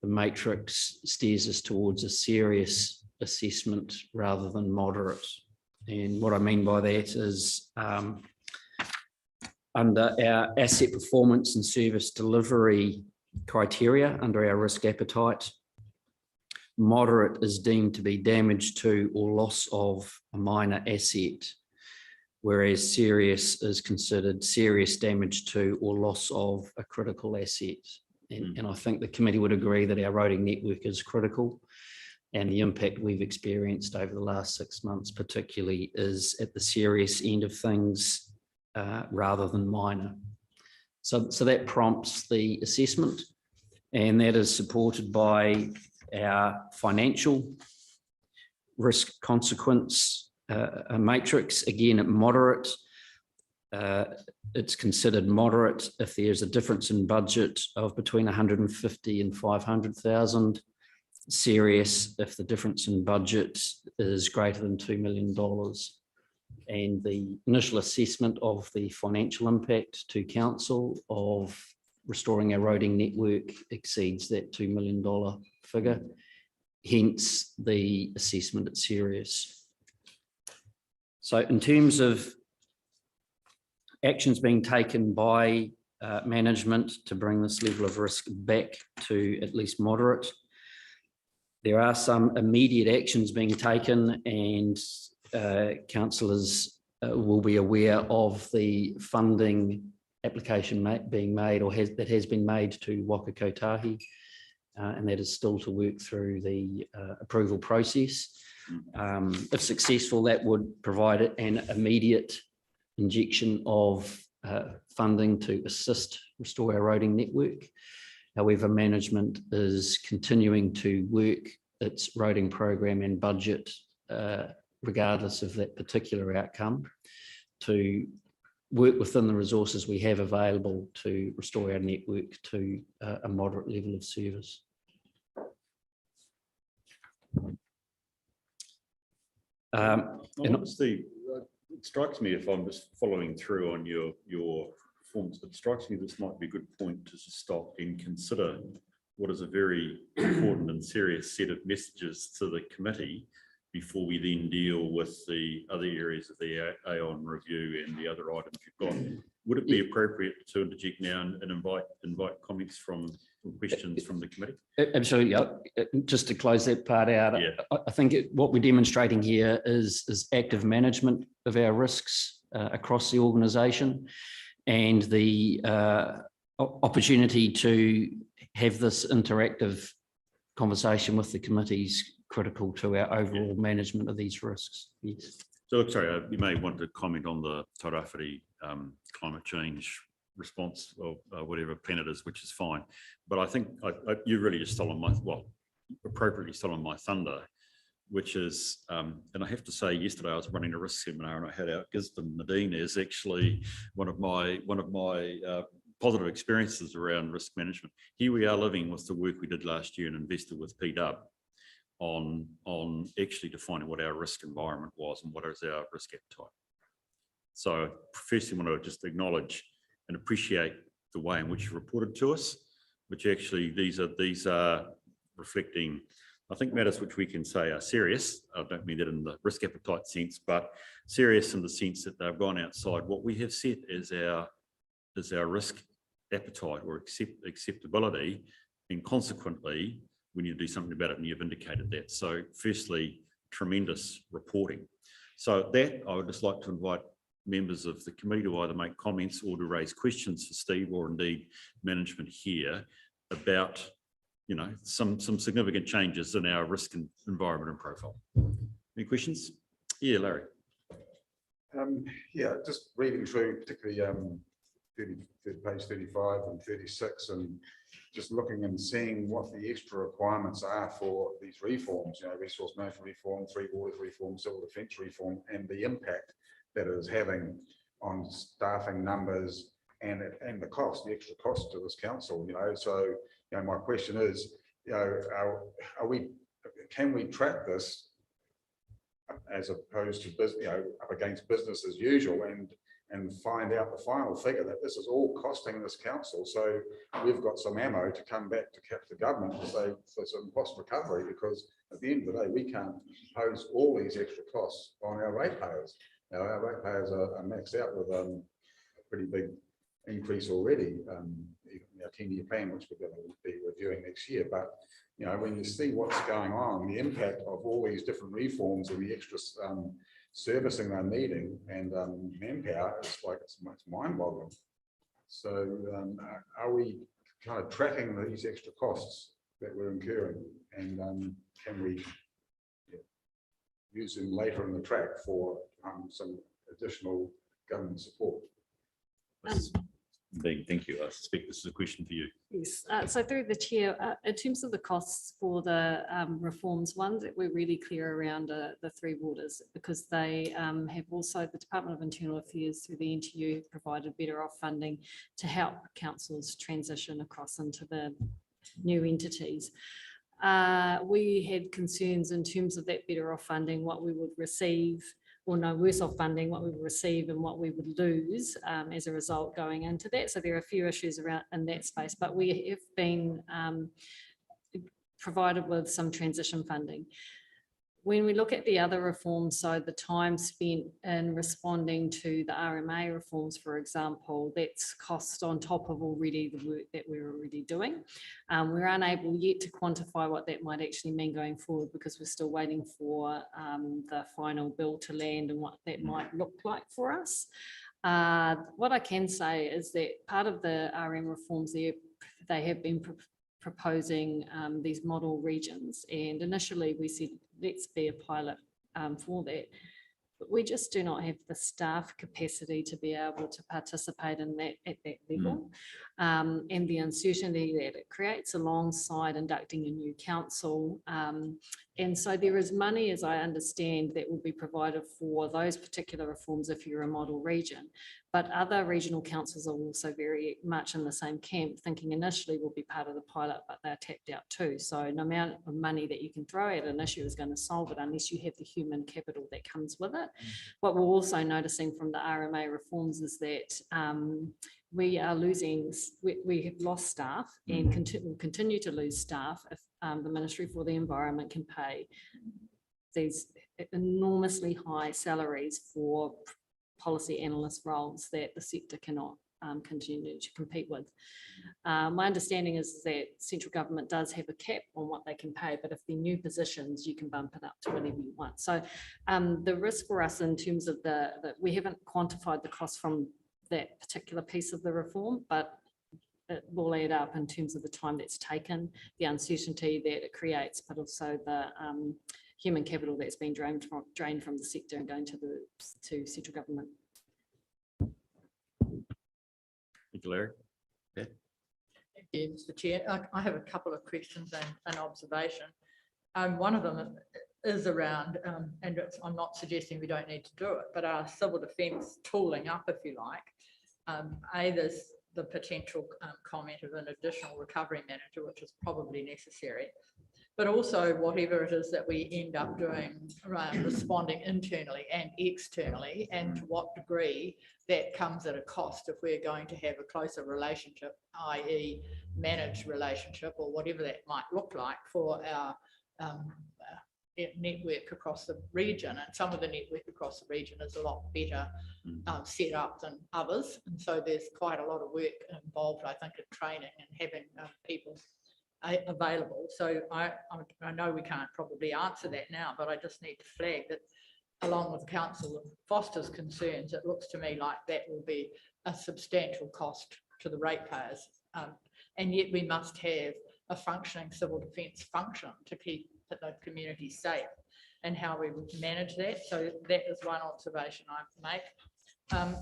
the matrix steers us towards a serious assessment rather than moderate. And what I mean by that is under our asset performance and service delivery criteria, under our risk appetite, moderate is deemed to be damage to or loss of a minor asset, whereas serious is considered serious damage to or loss of a critical asset. And I think the committee would agree that our roading network is critical, and the impact we've experienced over the last 6 months particularly is at the serious end of things rather than minor. So that prompts the assessment, and that is supported by our financial risk consequence matrix, again at moderate. It's considered moderate if there's a difference in budget of between 150 and 500,000. Serious if the difference in budget is greater than $2 million. And the initial assessment of the financial impact to council of restoring our roading network exceeds that $2 million figure. Hence the assessment at serious. So in terms of actions being taken by management to bring this level of risk back to at least moderate, there are some immediate actions being taken, and councillors will be aware of the funding application being made or that has been made to Waka Kotahi, and that is still to work through the approval process. If successful, that would provide an immediate injection of funding to assist restore our roading network. However, management is continuing to work its roading program and budget regardless of that particular outcome, to work within the resources we have available to restore our network to a moderate level of service. It strikes me, if I'm just following through on your performance, it strikes me this might be a good point to just stop and consider what is a very important and serious set of messages to the committee before we then deal with the other areas of the Aon review and the other items you've got. Would it be appropriate to interject now and invite comments from questions from the committee? Absolutely. Just to close that part out, yeah. I think what we're demonstrating here is active management of our risks across the organisation, and the opportunity to have this interactive conversation with the committees critical to our overall management of these risks. Yes. So, look, sorry, you may want to comment on the Tairāwhiti climate change response, or whatever planet is, which is fine. But I think you really just stole on my, well, appropriately stole on my thunder, which is, and I have to say, yesterday I was running a risk seminar and I had our Gisborne Nadine is actually one of my positive experiences around risk management. Here we are living with the work we did last year and invested with PW on actually defining what our risk environment was and what is our risk appetite. So firstly, I want to just acknowledge and appreciate the way in which you reported to us, which actually these are reflecting I think matters which we can say are serious, I don't mean that in the risk appetite sense, but serious in the sense that they've gone outside what we have set as our risk appetite or acceptability, and consequently, we need to do something about it, and you've indicated that. So firstly, tremendous reporting. So that, I would just like to invite members of the committee to either make comments or to raise questions for Steve, or indeed management here, about some significant changes in our risk and environment and profile. Any questions? Yeah, Larry. Yeah, just reading through particularly page 35 and 36, and just looking and seeing what the extra requirements are for these reforms, resource management reform, Three Waters reform, civil defence reform, and the impact that it is having on staffing numbers and the cost, the extra cost to this council. So my question is, can we track this as opposed to up against business as usual, and find out the final figure that this is all costing this council, so we've got some ammo to come back to the government to say for some cost recovery, because at the end of the day we can't impose all these extra costs on our ratepayers. Our ratepayers are maxed out with a pretty big increase already, our 10-year plan, which we're going to be reviewing next year. But when you see what's going on, the impact of all these different reforms and the extra servicing they're needing and manpower, it's mind-boggling. So are we kind of tracking these extra costs that we're incurring, and can we use them later in the track for some additional government support? Thank you. I suspect this is a question for you. Yes, so through the chair, in terms of the costs for the reforms, ones that we're really clear around the Three Waters, because they have also, the Department of Internal Affairs through the NTU provided better off funding to help councils transition across into the new entities. We had concerns in terms of that better off funding, what we would receive, or no worse off funding, what we would receive and what we would lose as a result going into that. So there are a few issues around in that space, but we have been provided with some transition funding. When we look at the other reforms, so the time spent in responding to the RMA reforms, for example, that's cost on top of already the work that we're already doing. We're unable yet to quantify what that might actually mean going forward, because we're still waiting for the final bill to land and what that might look like for us. What I can say is that part of the RM reforms, they have been proposing these model regions, and initially we said let's be a pilot for that, but we just do not have the staff capacity to be able to participate in that at that level, and the uncertainty that it creates alongside inducting a new council. And so there is money, as I understand, that will be provided for those particular reforms if you're a model region. But other regional councils are also very much in the same camp, thinking initially will be part of the pilot, but they're tapped out too. So no amount of money that you can throw at an issue is going to solve it unless you have the human capital that comes with it. What we're also noticing from the RMA reforms is that we are losing, we have lost staff and will continue to lose staff if the Ministry for the Environment can pay these enormously high salaries for policy analyst roles that the sector cannot continue to compete with. My understanding is that central government does have a cap on what they can pay, but if they're new positions, you can bump it up to whatever you want. So the risk for us in terms of we haven't quantified the cost from that particular piece of the reform, but it will add up in terms of the time that's taken, the uncertainty that it creates, but also the human capital that's been drained from the sector and going to central government. Thank you, Larry. Yeah. Thank you, Mr. Chair. I have a couple of questions and an observation. One of them is around, and I'm not suggesting we don't need to do it, but our civil defence tooling up, if you like. There's the potential comment of an additional recovery manager, which is probably necessary, but also whatever it is that we end up doing around responding internally and externally, and to what degree that comes at a cost if we're going to have a closer relationship, i.e. managed relationship, or whatever that might look like for our network across the region, and some of the network across the region is a lot better set up than others, and so there's quite a lot of work involved, I think, in training and having people available. So I know we can't probably answer that now, but I just need to flag that along with Councillor Foster's concerns, it looks to me like that will be a substantial cost to the ratepayers, and yet we must have a functioning civil defence function to keep the community safe, and how we manage that. So that is one observation I make.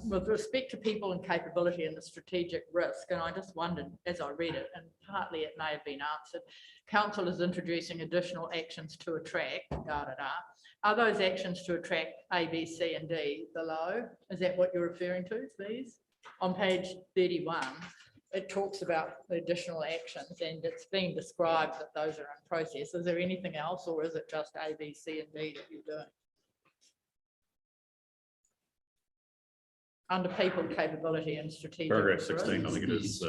With respect to people and capability and the strategic risk, and I just wondered as I read it, and partly it may have been answered, Council is introducing additional actions to attract, Are those actions to attract A, B, C and D below? Is that what you're referring to, please? On page 31, it talks about the additional actions, and it's being described that those are in process. Is there anything else, or is it just A, B, C and D that you're doing? Under people, capability and strategic. Paragraph 16, I think it is.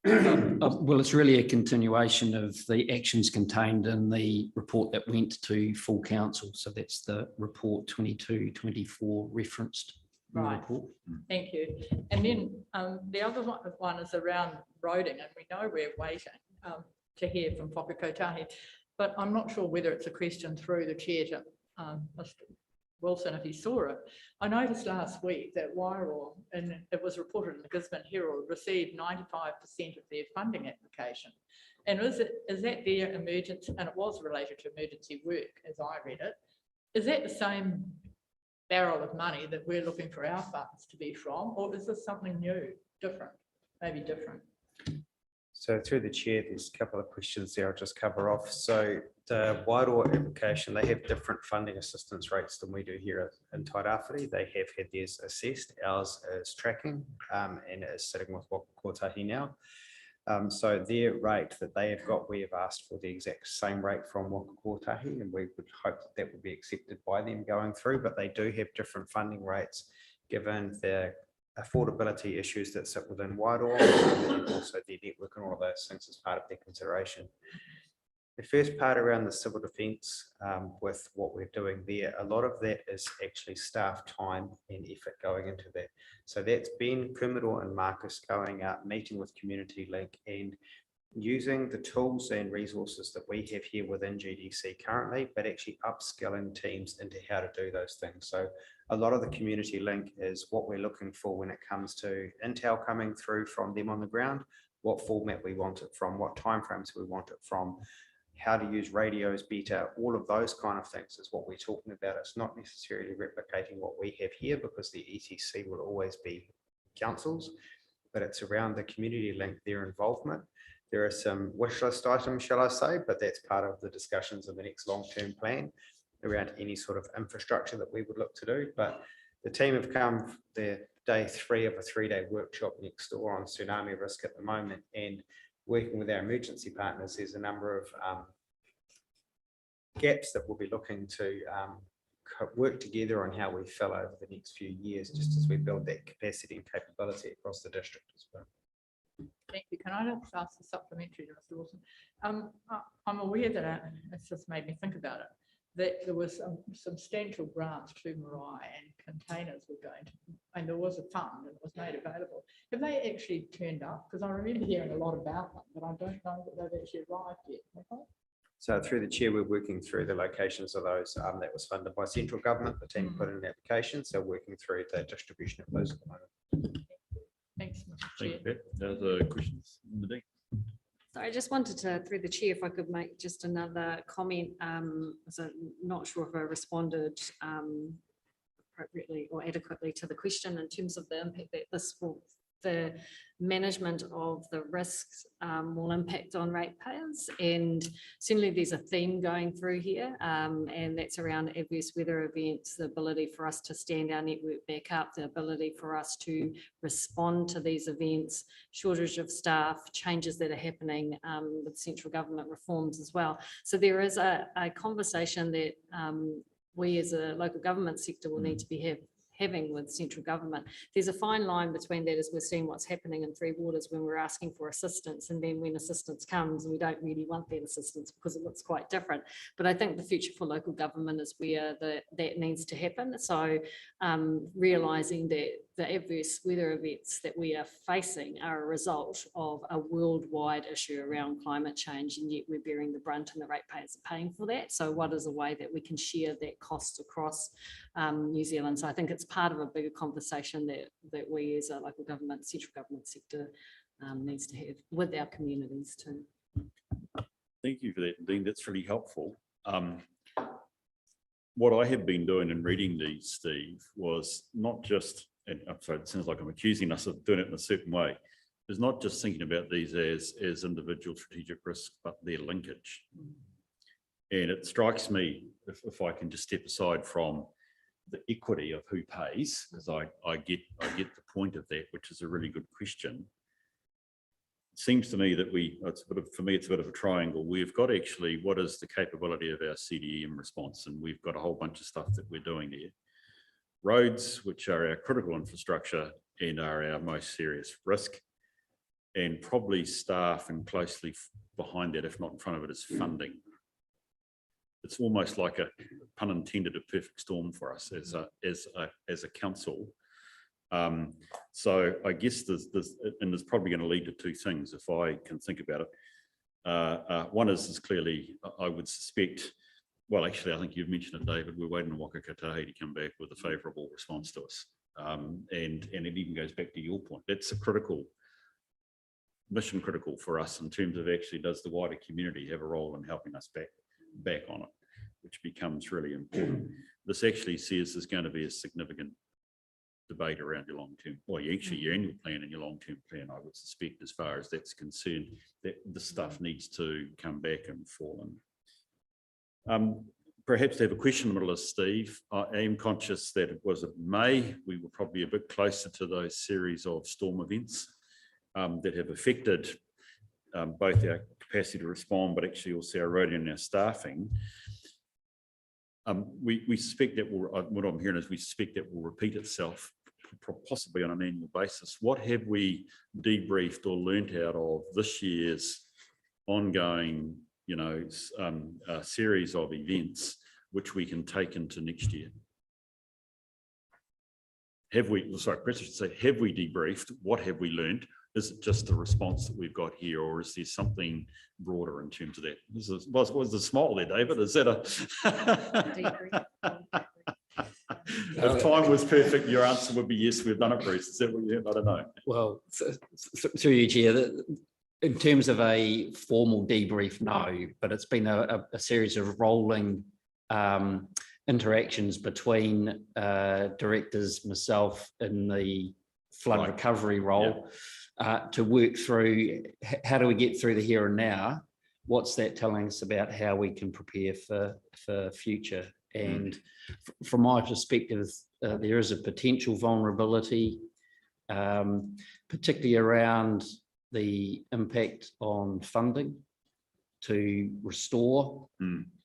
Well, it's really a continuation of the actions contained in the report that went to full council. So that's the report 22-24 referenced in the Right. report. Thank you. And then the other one is around roading, and we know we're waiting to hear from Whakakotahi, but I'm not sure whether it's a question through the chair to Mr. Wilson if he saw it. I noticed last week that Wairoa, and it was reported in the Gisborne Herald, received 95% of their funding application. And is that their emergency, and it was related to emergency work as I read it, is that the same barrel of money that we're looking for our funds to be from, or is this something new, different, maybe different? So through the chair, there's a couple of questions there I'll just cover off. So the Wairoa application, they have different funding assistance rates than we do here in Tairāwhiti. They have had theirs assessed. Ours is tracking and is sitting with Whakakotahi now. So their rate that they have got, we have asked for the exact same rate from Whakakotahi, and we would hope that that would be accepted by them going through, but they do have different funding rates given the affordability issues that sit within Wairoa, and also their network and all of those things as part of their consideration. The first part around the civil defence with what we're doing there, a lot of that is actually staff time and effort going into that. So that's Ben, Commodore and Marcus going out, meeting with Community Link and using the tools and resources that we have here within GDC currently, but actually upskilling teams into how to do those things. So a lot of the Community Link is what we're looking for when it comes to intel coming through from them on the ground, what format we want it from, what timeframes we want it from, how to use radios better, all of those kind of things is what we're talking about. It's not necessarily replicating what we have here because the ETC will always be councils, but it's around the Community Link, their involvement. There are some wish list items, shall I say, but that's part of the discussions of the next long-term plan around any sort of infrastructure that we would look to do. But the team have come the day 3 of a 3-day workshop next door on tsunami risk at the moment, and working with our emergency partners, there's a number of gaps that we'll be looking to work together on how we fill over the next few years, just as we build that capacity and capability across the district as well. Thank you. Can I just ask a supplementary to Mr. Wilson? I'm aware that it's just made me think about it, that there was substantial grants to Marai and containers were going to, and there was a fund and it was made available. Have they actually turned up? Because I remember hearing a lot about them, but I don't know that they've actually arrived yet. Okay. So through the chair, we're working through the locations of those that was funded by central government. The team put in an application, so working through the distribution of those at the moment. Thanks, Mr. Thank Chair. you, Pat. Other questions? Nadine? So I just wanted to, through the chair, if I could make just another comment. So not sure if I responded appropriately or adequately to the question in terms of the impact that this will, the management of the risks will impact on ratepayers, and certainly there's a theme going through here, and that's around adverse weather events, the ability for us to stand our network back up, the ability for us to respond to these events, shortage of staff, changes that are happening with central government reforms as well. So there is a conversation that we as a local government sector will need to be having with central government. There's a fine line between that, as we're seeing what's happening in Three Waters when we're asking for assistance, and then when assistance comes, we don't really want that assistance because it looks quite different. But I think the future for local government is where that needs to happen. So realising that the adverse weather events that we are facing are a result of a worldwide issue around climate change, and yet we're bearing the brunt and the ratepayers are paying for that. So what is a way that we can share that cost across New Zealand? So I think it's part of a bigger conversation that we as a local government, central government sector needs to have with our communities too. Thank you for that, Dean. That's really helpful. What I have been doing in reading these, Steve, was not just, and I'm sorry, it sounds like I'm accusing us of doing it in a certain way, is not just thinking about these as individual strategic risks, but their linkage. And it strikes me, if I can just step aside from the equity of who pays, because I get the point of that, which is a really good question. It seems to me that for me, it's a bit of a triangle. We've got actually, what is the capability of our CDM response? And we've got a whole bunch of stuff that we're doing there. Roads, which are our critical infrastructure and are our most serious risk, and probably staff, and closely behind that, if not in front of it, is funding. It's almost like a, pun intended, a perfect storm for us as a council. So I guess there's probably going to lead to two things if I can think about it. One is clearly, I would suspect, well, actually, I think you've mentioned it, David, we're waiting on Waka Kotahi to come back with a favourable response to us. And it even goes back to your point. That's a mission critical for us in terms of actually, does the wider community have a role in helping us back on it, which becomes really important. This actually says there's going to be a significant debate around your long-term, well, actually your annual plan and your long-term plan, I would suspect, as far as that's concerned, that the stuff needs to come back and fall in. Perhaps to have a question in the middle of Steve, I am conscious that it was in May, we were probably a bit closer to those series of storm events that have affected both our capacity to respond, but actually also our roading and our staffing. We suspect that what I'm hearing is we suspect that will repeat itself possibly on an annual basis. What have we debriefed or learnt out of this year's ongoing, series of events which we can take into next year? Have we debriefed? What have we learned? Is it just the response that we've got here, or is there something broader in terms of that? Was the smile there, David? Is that if time was perfect, your answer would be yes, we've done it, Bruce. Is that what you have? I don't know. Well, through you, Chair, in terms of a formal debrief, no, but it's been a series of rolling interactions between directors, myself in the flood recovery role, to work through how do we get through the here and now, what's that telling us about how we can prepare for future. And from my perspective, there is a potential vulnerability, particularly around the impact on funding to restore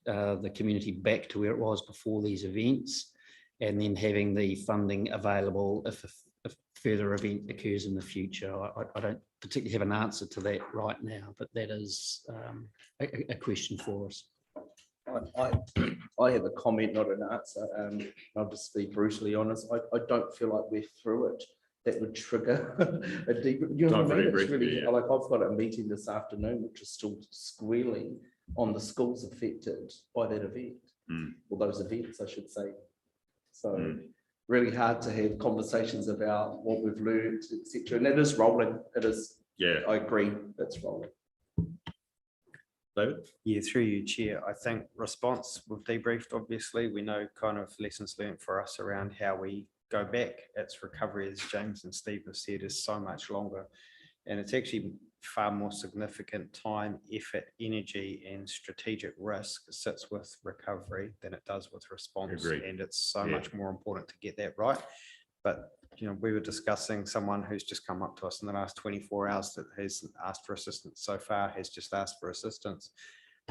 the community back to where it was before these events, and then having the funding available if a further event occurs in the future. I don't particularly have an answer to that right now, but that is a question for us. I have a comment, not an answer. I'll just be brutally honest. I don't feel like we're through it. That would trigger a deep, you know what I mean? It's really, like, I've got a meeting this afternoon which is still squealing on the schools affected by that event, or those events, I should say. So really hard to have conversations about what we've learned, etc. And it is rolling. It is. Yeah, I agree. It's rolling. David? Yeah, through you, Chair. I think response, we've debriefed, obviously. We know kind of lessons learned for us around how we go back. Its recovery, as James and Steve have said, is so much longer. And it's actually far more significant time, effort, energy, and strategic risk sits with recovery than it does with response. Agreed. And it's so much more important to get that right. But we were discussing someone who's just come up to us in the last 24 hours that has asked for assistance so far, has just asked for assistance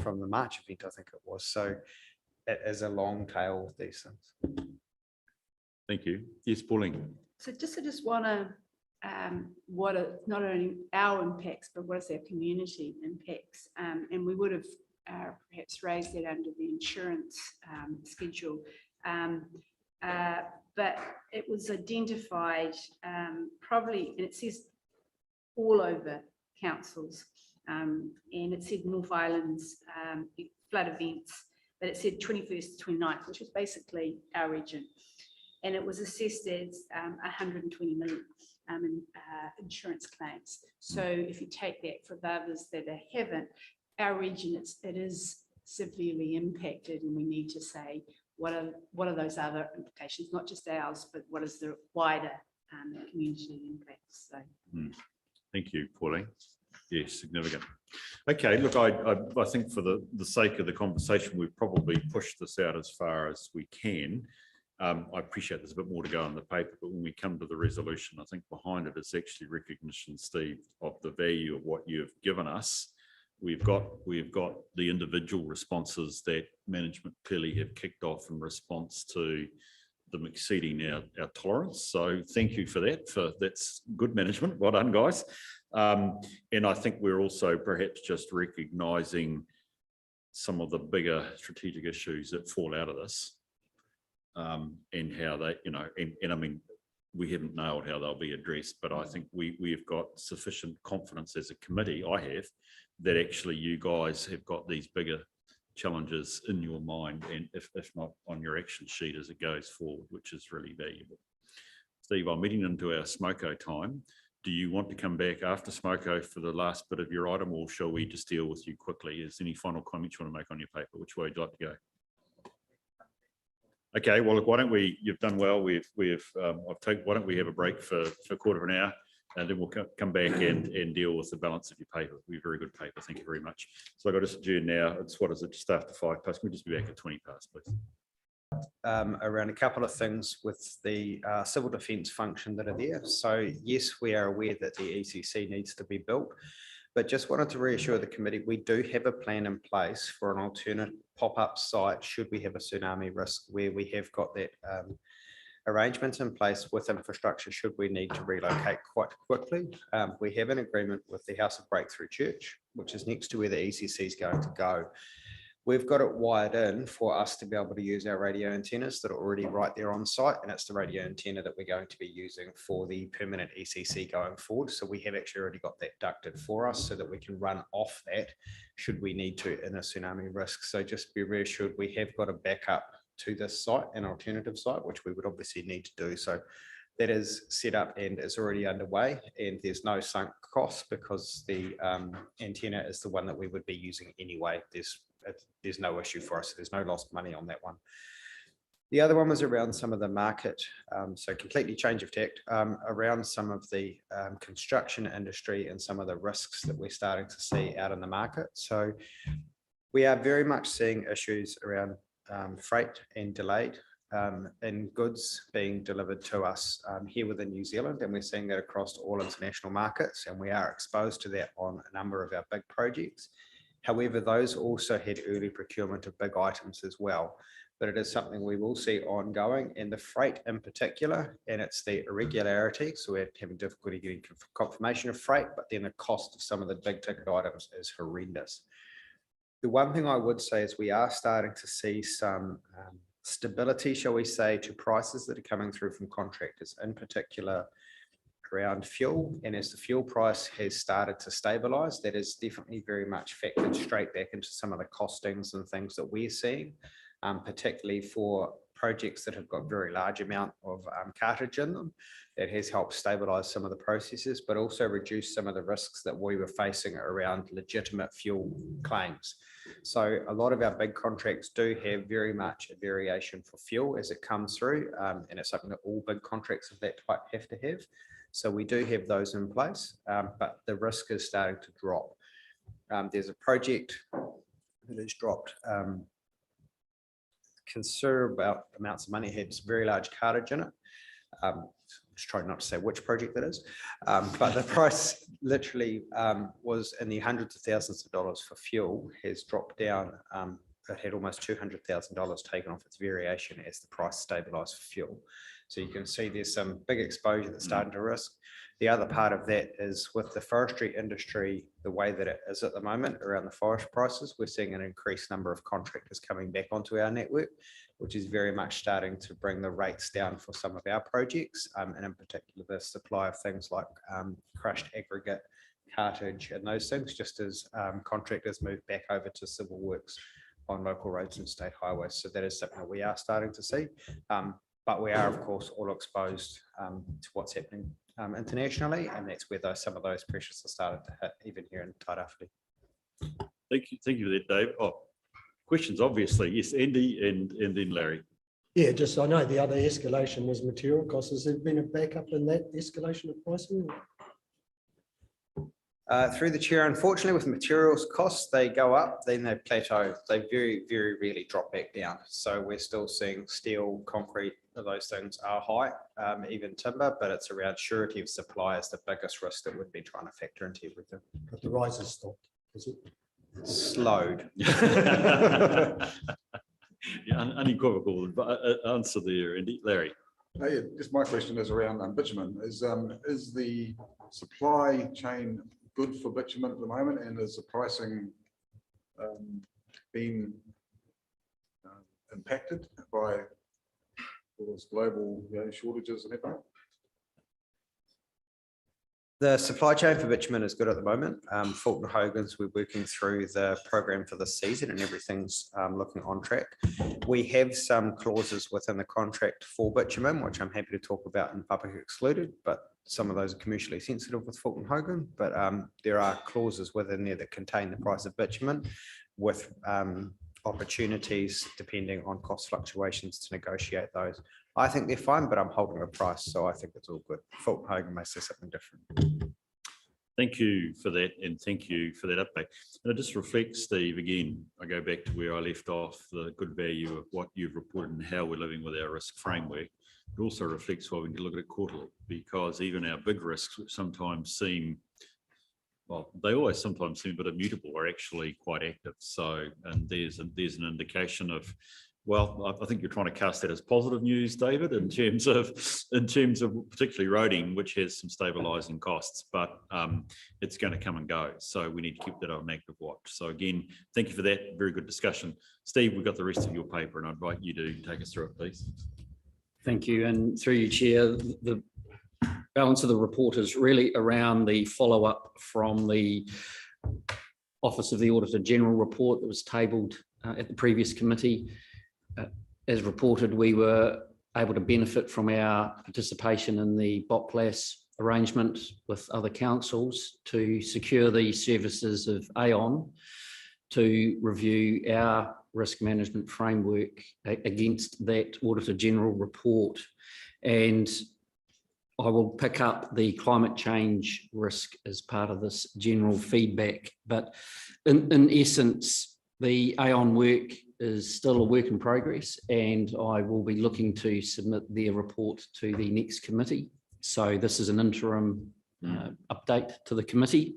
from the March event, I think it was. So it is a long tail with these things. Thank you. Yes, Pauline. So I just want to, what are not only our impacts, but what is our community impacts? And we would have perhaps raised that under the insurance schedule. But it was identified probably, and it says all over councils, and it said North Island's flood events, but it said 21st to 29th, which was basically our region. And it was assessed as 120 million in insurance claims. So if you take that for the others that haven't, our region, it is severely impacted, and we need to say, what are those other implications, not just ours, but what is the wider community impacts? So. Thank you, Pauline. Yes, significant. Okay, look, I think for the sake of the conversation, we've probably pushed this out as far as we can. I appreciate there's a bit more to go on the paper, but when we come to the resolution, I think behind it is actually recognition, Steve, of the value of what you've given us. We've got the individual responses that management clearly have kicked off in response to them exceeding our tolerance. So thank you for that. That's good management. Well done, guys. And I think we're also perhaps just recognising some of the bigger strategic issues that fall out of this, and how they, and I mean, we haven't nailed how they'll be addressed, but I think we've got sufficient confidence as a committee, I have, that actually you guys have got these bigger challenges in your mind, and if not on your action sheet as it goes forward, which is really valuable. Steve, I'm heading into our smoko time. Do you want to come back after smoko for the last bit of your item, or shall we just deal with you quickly? Is there any final comments you want to make on your paper? Which way would you like to go? Okay, well, look, why don't we, you've done well. Why don't we have a break for a quarter of an hour, and then we'll come back and deal with the balance of your paper. We're very good paper. Thank you very much. So I've got to adjourn now. It's, what is it, just after 5 past? Can we just be back at 20 past, please? Around a couple of things with the civil defence function that are there. So yes, we are aware that the ECC needs to be built, but just wanted to reassure the committee, we do have a plan in place for an alternate pop-up site should we have a tsunami risk, where we have got that arrangements in place with infrastructure should we need to relocate quite quickly. We have an agreement with the House of Breakthrough Church, which is next to where the ECC is going to go. We've got it wired in for us to be able to use our radio antennas that are already right there on site, and it's the radio antenna that we're going to be using for the permanent ECC going forward. So we have actually already got that ducted for us so that we can run off that should we need to in a tsunami risk. So just be reassured, we have got a backup to this site, an alternative site, which we would obviously need to do. So that is set up and is already underway, and there's no sunk cost because the antenna is the one that we would be using anyway. There's no issue for us. There's no lost money on that one. The other one was around some of the market, so completely change of tack, around some of the construction industry and some of the risks that we're starting to see out in the market. So we are very much seeing issues around freight and delayed in goods being delivered to us here within New Zealand, and we're seeing that across all international markets, and we are exposed to that on a number of our big projects. However, those also had early procurement of big items as well, but it is something we will see ongoing, and the freight in particular, and it's the irregularity. So we're having difficulty getting confirmation of freight, but then the cost of some of the big ticket items is horrendous. The one thing I would say is we are starting to see some stability, shall we say, to prices that are coming through from contractors, in particular around fuel. And as the fuel price has started to stabilize, that is definitely very much factored straight back into some of the costings and things that we're seeing, particularly for projects that have got very large amount of cartage in them. That has helped stabilize some of the processes, but also reduce some of the risks that we were facing around legitimate fuel claims. So a lot of our big contracts do have very much a variation for fuel as it comes through, and it's something that all big contracts of that type have to have. So we do have those in place, but the risk is starting to drop. There's a project that has dropped considerable amounts of money, had some very large cartage in it. Just trying not to say which project that is, but the price literally was in the hundreds of thousands of dollars for fuel, has dropped down. It had almost $200,000 taken off its variation as the price stabilized for fuel. So you can see there's some big exposure that's starting to risk. The other part of that is with the forestry industry, the way that it is at the moment around the forest prices, we're seeing an increased number of contractors coming back onto our network, which is very much starting to bring the rates down for some of our projects, and in particular the supply of things like crushed aggregate, cartage and those things, just as contractors move back over to civil works on local roads and state highways. So that is something that we are starting to see, but we are of course all exposed to what's happening internationally, and that's where some of those pressures are starting to hit even here in Tairāwhiti. Thank you for that, Dave. Oh, questions, obviously. Yes, Andy and then Larry. Yeah, just, I know the other escalation was material costs. Has there been a backup in that escalation of pricing? Through the chair, unfortunately, with materials costs, they go up, then they plateau. They very, very rarely drop back down. So we're still seeing steel, concrete, those things are high, even timber, but it's around surety of supply is the biggest risk that we'd be trying to factor into everything. But the rise has stopped, is it? Slowed. Yeah, unequivocal answer there, Andy. Larry. Yeah, just my question is around bitumen. Is the supply chain good for bitumen at the moment, and is the pricing being impacted by those global shortages and everything? The supply chain for bitumen is good at the moment. Fulton Hogan's, we're working through the program for this season and everything's looking on track. We have some clauses within the contract for bitumen, which I'm happy to talk about in public excluded, but some of those are commercially sensitive with Fulton Hogan. But there are clauses within there that contain the price of bitumen with opportunities depending on cost fluctuations to negotiate those. I think they're fine, but I'm holding a price, so I think it's all good. Fulton Hogan may say something different. Thank you for that, and thank you for that update. And it just reflects, Steve, again, I go back to where I left off, the good value of what you've reported and how we're living with our risk framework. It also reflects why we need to look at it quarterly, because even our big risks, which sometimes seem, well, they always sometimes seem a bit immutable, are actually quite active. So, and there's an indication of, well, I think you're trying to cast that as positive news, David, in terms of particularly roading, which has some stabilising costs, but it's going to come and go. So we need to keep that on an active watch. So again, thank you for that. Very good discussion. Steve, we've got the rest of your paper and I invite you to take us through it, please. Thank you. And through you, Chair, the balance of the report is really around the follow-up from the Office of the Auditor General report that was tabled at the previous committee. As reported, we were able to benefit from our participation in the BOPLAS arrangement with other councils to secure the services of Aon to review our risk management framework against that Auditor General report. And I will pick up the climate change risk as part of this general feedback. But in essence, the Aon work is still a work in progress, and I will be looking to submit their report to the next committee. So this is an interim update to the committee.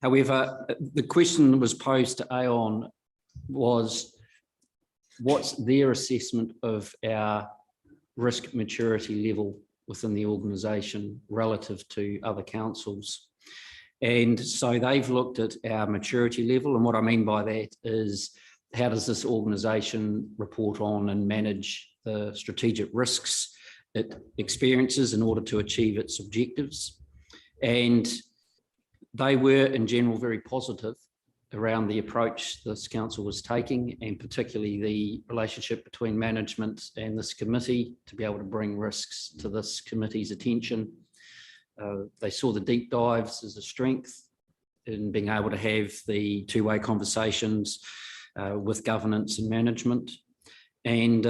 However, the question that was posed to Aon was, what's their assessment of our risk maturity level within the organisation relative to other councils? And so they've looked at our maturity level, and what I mean by that is, how does this organisation report on and manage the strategic risks it experiences in order to achieve its objectives? And they were in general very positive around the approach this council was taking, and particularly the relationship between management and this committee to be able to bring risks to this committee's attention. They saw the deep dives as a strength in being able to have the two-way conversations with governance and management. And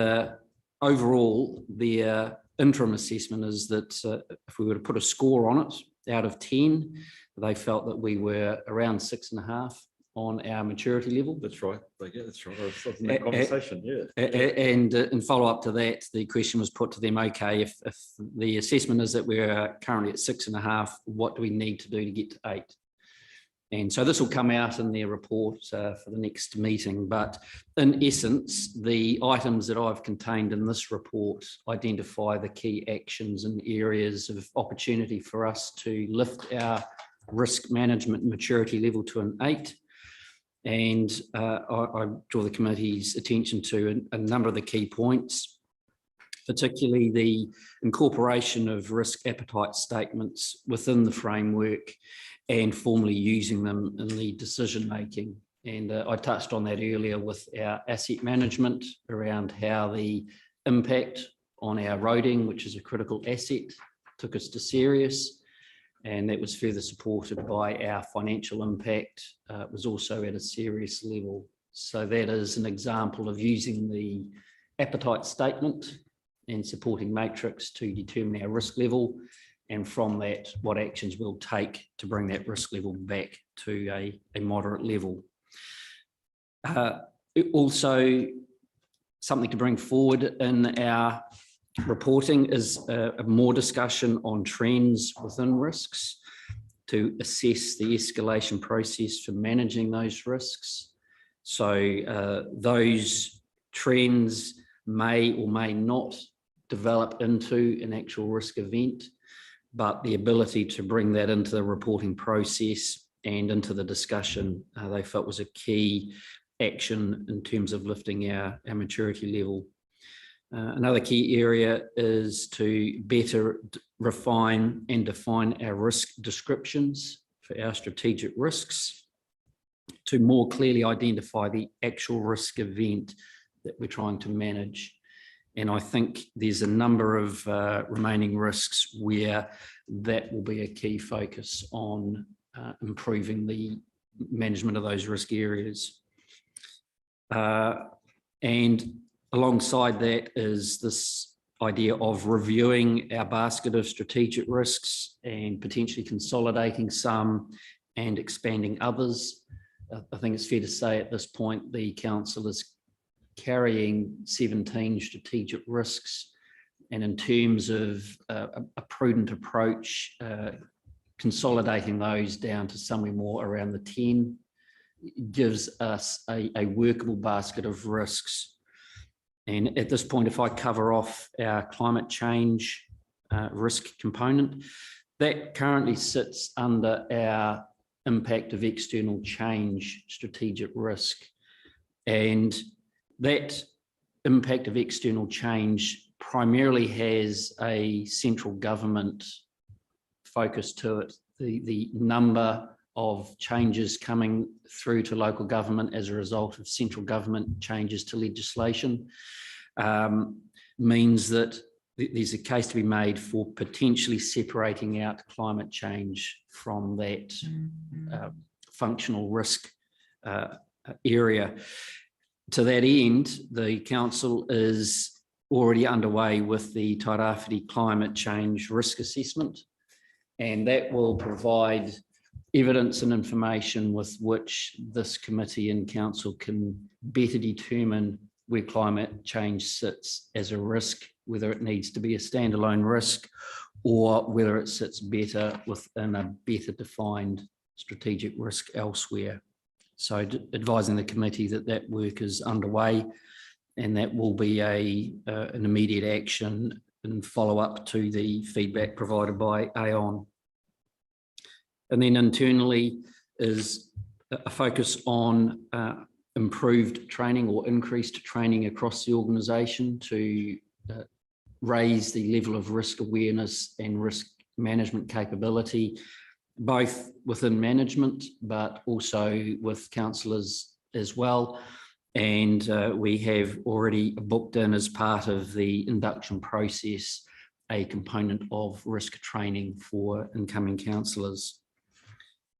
overall, the interim assessment is that if we were to put a score on it out of 10, they felt that we were around 6.5 on our maturity level. That's right. Yeah, that's right. I was in that conversation, yeah. And in follow up to that, the question was put to them, okay, if the assessment is that we're currently at 6.5, what do we need to do to get to 8? And so this will come out in their report for the next meeting. But in essence, the items that I've contained in this report identify the key actions and areas of opportunity for us to lift our risk management maturity level to an 8. And I draw the committee's attention to a number of the key points, particularly the incorporation of risk appetite statements within the framework and formally using them in the decision making. And I touched on that earlier with our asset management around how the impact on our roading, which is a critical asset, took us to serious. And that was further supported by our financial impact. It was also at a serious level. So that is an example of using the appetite statement and supporting matrix to determine our risk level. And from that, what actions we'll take to bring that risk level back to a moderate level. Also, something to bring forward in our reporting is more discussion on trends within risks to assess the escalation process for managing those risks. So those trends may or may not develop into an actual risk event, but the ability to bring that into the reporting process and into the discussion, they felt was a key action in terms of lifting our maturity level. Another key area is to better refine and define our risk descriptions for our strategic risks, to more clearly identify the actual risk event that we're trying to manage. And I think there's a number of remaining risks where that will be a key focus on improving the management of those risk areas. And alongside that is this idea of reviewing our basket of strategic risks and potentially consolidating some and expanding others. I think it's fair to say at this point, the council is carrying 17 strategic risks. And in terms of a prudent approach, consolidating those down to somewhere more around the 10 gives us a workable basket of risks. And at this point, if I cover off our climate change risk component, that currently sits under our impact of external change strategic risk. And that impact of external change primarily has a central government focus to it. The number of changes coming through to local government as a result of central government changes to legislation means that there's a case to be made for potentially separating out climate change from that functional risk area. To that end, the council is already underway with the Tairāwhiti climate change risk assessment, and that will provide evidence and information with which this committee and council can better determine where climate change sits as a risk, whether it needs to be a standalone risk or whether it sits better within a better defined strategic risk elsewhere. So advising the committee that that work is underway, and that will be an immediate action and follow up to the feedback provided by Aon. And then internally is a focus on improved training or increased training across the organisation to raise the level of risk awareness and risk management capability, both within management, but also with councillors as well. And we have already booked in, as part of the induction process, a component of risk training for incoming councillors.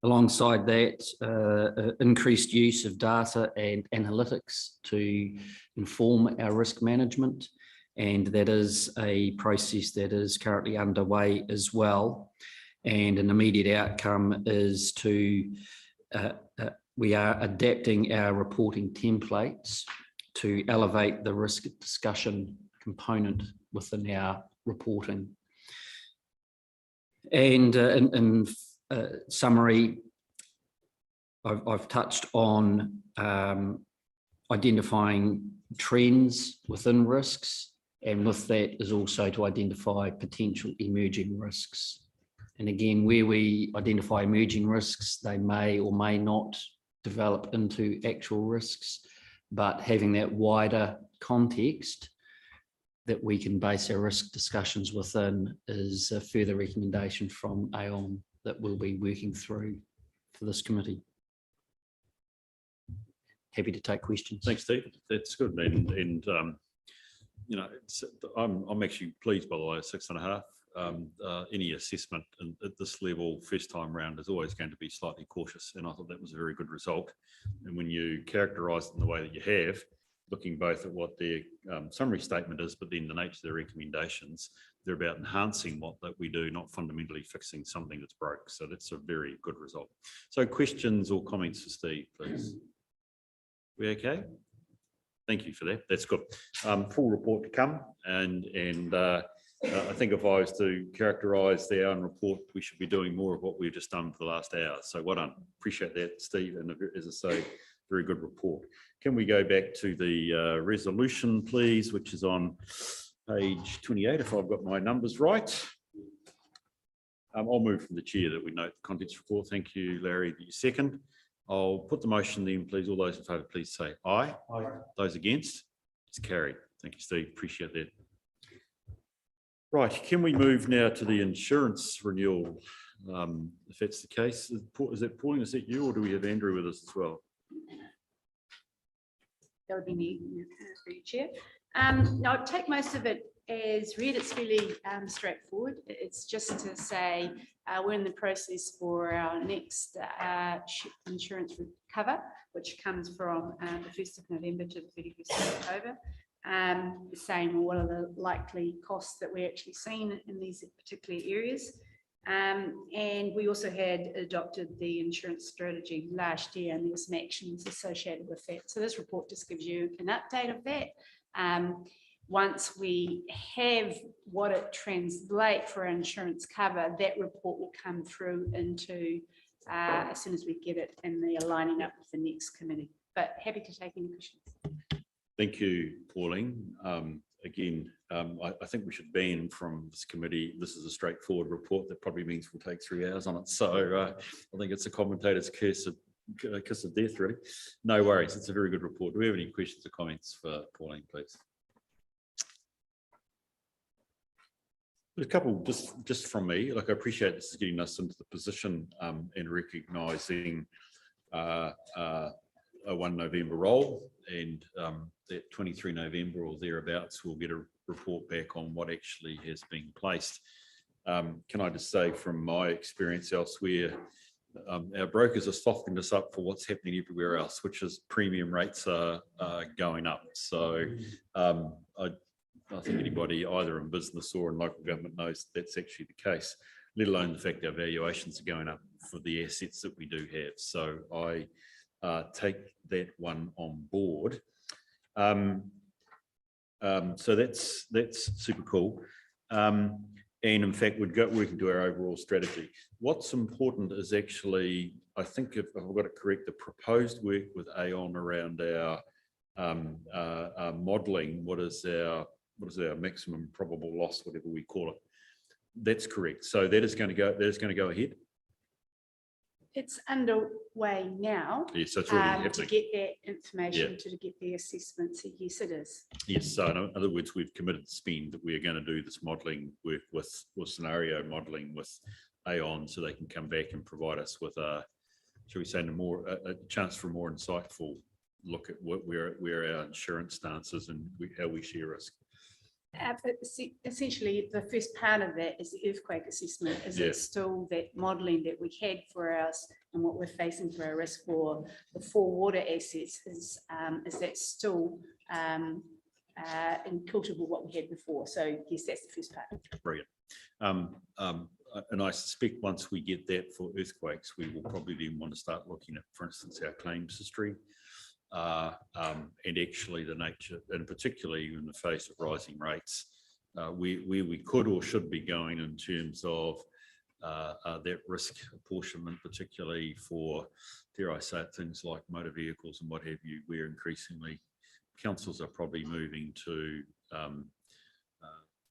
Alongside that, increased use of data and analytics to inform our risk management. And that is a process that is currently underway as well. And an immediate outcome is to, we are adapting our reporting templates to elevate the risk discussion component within our reporting. And in summary, I've touched on identifying trends within risks, and with that is also to identify potential emerging risks. And again, where we identify emerging risks, they may or may not develop into actual risks, but having that wider context that we can base our risk discussions within is a further recommendation from Aon that we'll be working through for this committee. Happy to take questions. Thanks, Steve. That's good. And you know, I'm actually pleased, by the way, 6.5. Any assessment at this level, first time round, is always going to be slightly cautious. And I thought that was a very good result. And when you characterise it in the way that you have, looking both at what their summary statement is, but then the nature of their recommendations, they're about enhancing what that we do, not fundamentally fixing something that's broke. So that's a very good result. So questions or comments for Steve, please? We okay? Thank you for that. That's good. Full report to come. And I think if I was to characterise their own report, we should be doing more of what we've just done for the last hour. So well done. Appreciate that, Steve. And as I say, very good report. Can we go back to the resolution, please, which is on page 28, if I've got my numbers right. I'll move from the chair that we note the contents report. Thank you, Larry, that you second. I'll put the motion then, please. All those in favour, please say aye. Aye. Those against? It's carried. Thank you, Steve. Appreciate that. Right, can we move now to the insurance renewal? If that's the case, is that Pauline, is that you, or do we have Andrew with us as well? That would be me, through you, Chair. No, I'll take most of it as read. It's really straightforward. It's just to say we're in the process for our next insurance cover, which comes from the 1st of November to the 31st of October. Saying what are the likely costs that we're actually seeing in these particular areas. And we also had adopted the insurance strategy last year, and there were some actions associated with that. So this report just gives you an update of that. Once we have what it translates for our insurance cover, that report will come through into as soon as we get it, and they are lining up with the next committee. But happy to take any questions. Thank you, Pauline. Again, I think we should ban from this committee. This is a straightforward report that probably means we'll take 3 hours on it. So I think it's a commentator's kiss of death, really. No worries. It's a very good report. Do we have any questions or comments for Pauline, please? There's a couple just from me. Like, I appreciate this is getting us into the position and recognising a 1 November roll, and that 23 November or thereabouts, we'll get a report back on what actually has been placed. Can I just say from my experience elsewhere, our brokers have softened us up for what's happening everywhere else, which is premium rates are going up. So I think anybody either in business or in local government knows that's actually the case, let alone the fact our valuations are going up for the assets that we do have. So I take that one on board. So that's super cool. And in fact, we'd go working to our overall strategy. What's important is actually, I think if I've got it correct, the proposed work with Aon around our modelling, what is our maximum probable loss, whatever we call it. That's correct. So that is going to go ahead. It's underway now. Yes, so it's already happening. To get that information, to get the assessments. So yes, it is. Yes, so in other words, we've committed to spend that we are going to do this modelling work with scenario modelling with Aon, so they can come back and provide us with a, shall we say, a chance for a more insightful look at where our insurance stance is and how we share risk. Essentially, the first part of that is the earthquake assessment. Is it still that modelling that we had for us and what we're facing for our risk for the 4 water assets? Is that still in kilter with what we had before? So yes, that's the first part. Brilliant. And I suspect once we get that for earthquakes, we will probably then want to start looking at, for instance, our claims history. And actually the nature, and particularly in the face of rising rates, where we could or should be going in terms of that risk apportionment, particularly for, dare I say it, things like motor vehicles and what have you, where increasingly councils are probably moving to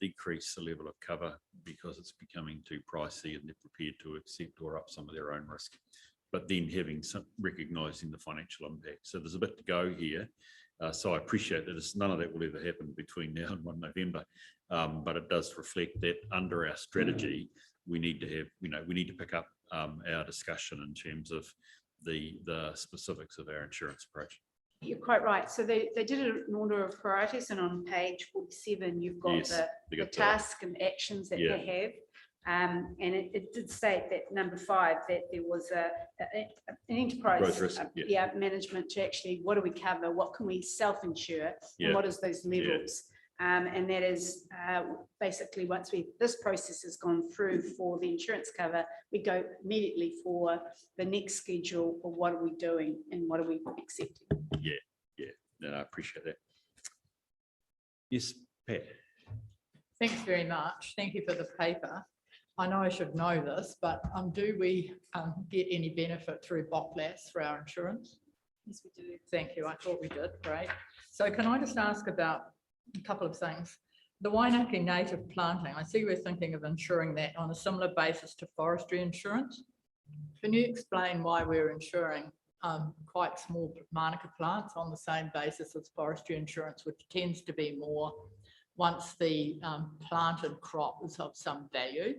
decrease the level of cover because it's becoming too pricey and they're prepared to accept or up some of their own risk. But then recognising the financial impact. So there's a bit to go here. So I appreciate that none of that will ever happen between now and 1 November. But it does reflect that under our strategy, we need to have, we need to pick up our discussion in terms of the specifics of our insurance approach. You're quite right. So they did it in order of priorities, and on page 47, you've got Yes, the task and actions that Yeah. they have. And it did state that number 5, that there was an enterprise Growth risk, management to actually, what do we cover? What can we self-insure? Yeah. And what is those levels? And that is basically once this process has gone through for the insurance cover, we go immediately for the next schedule for what are we doing and what are we accepting. Yeah, no, I appreciate that. Yes, Pat. Thanks very much. Thank you for the paper. I know I should know this, but do we get any benefit through BOCLAS for our insurance? Yes, we do. Thank you. I thought we did. Great. So can I just ask about a couple of things? The Wainaki native planting, I see we're thinking of insuring that on a similar basis to forestry insurance. Can you explain why we're insuring quite small manuka plants on the same basis as forestry insurance, which tends to be more once the planted crop is of some value?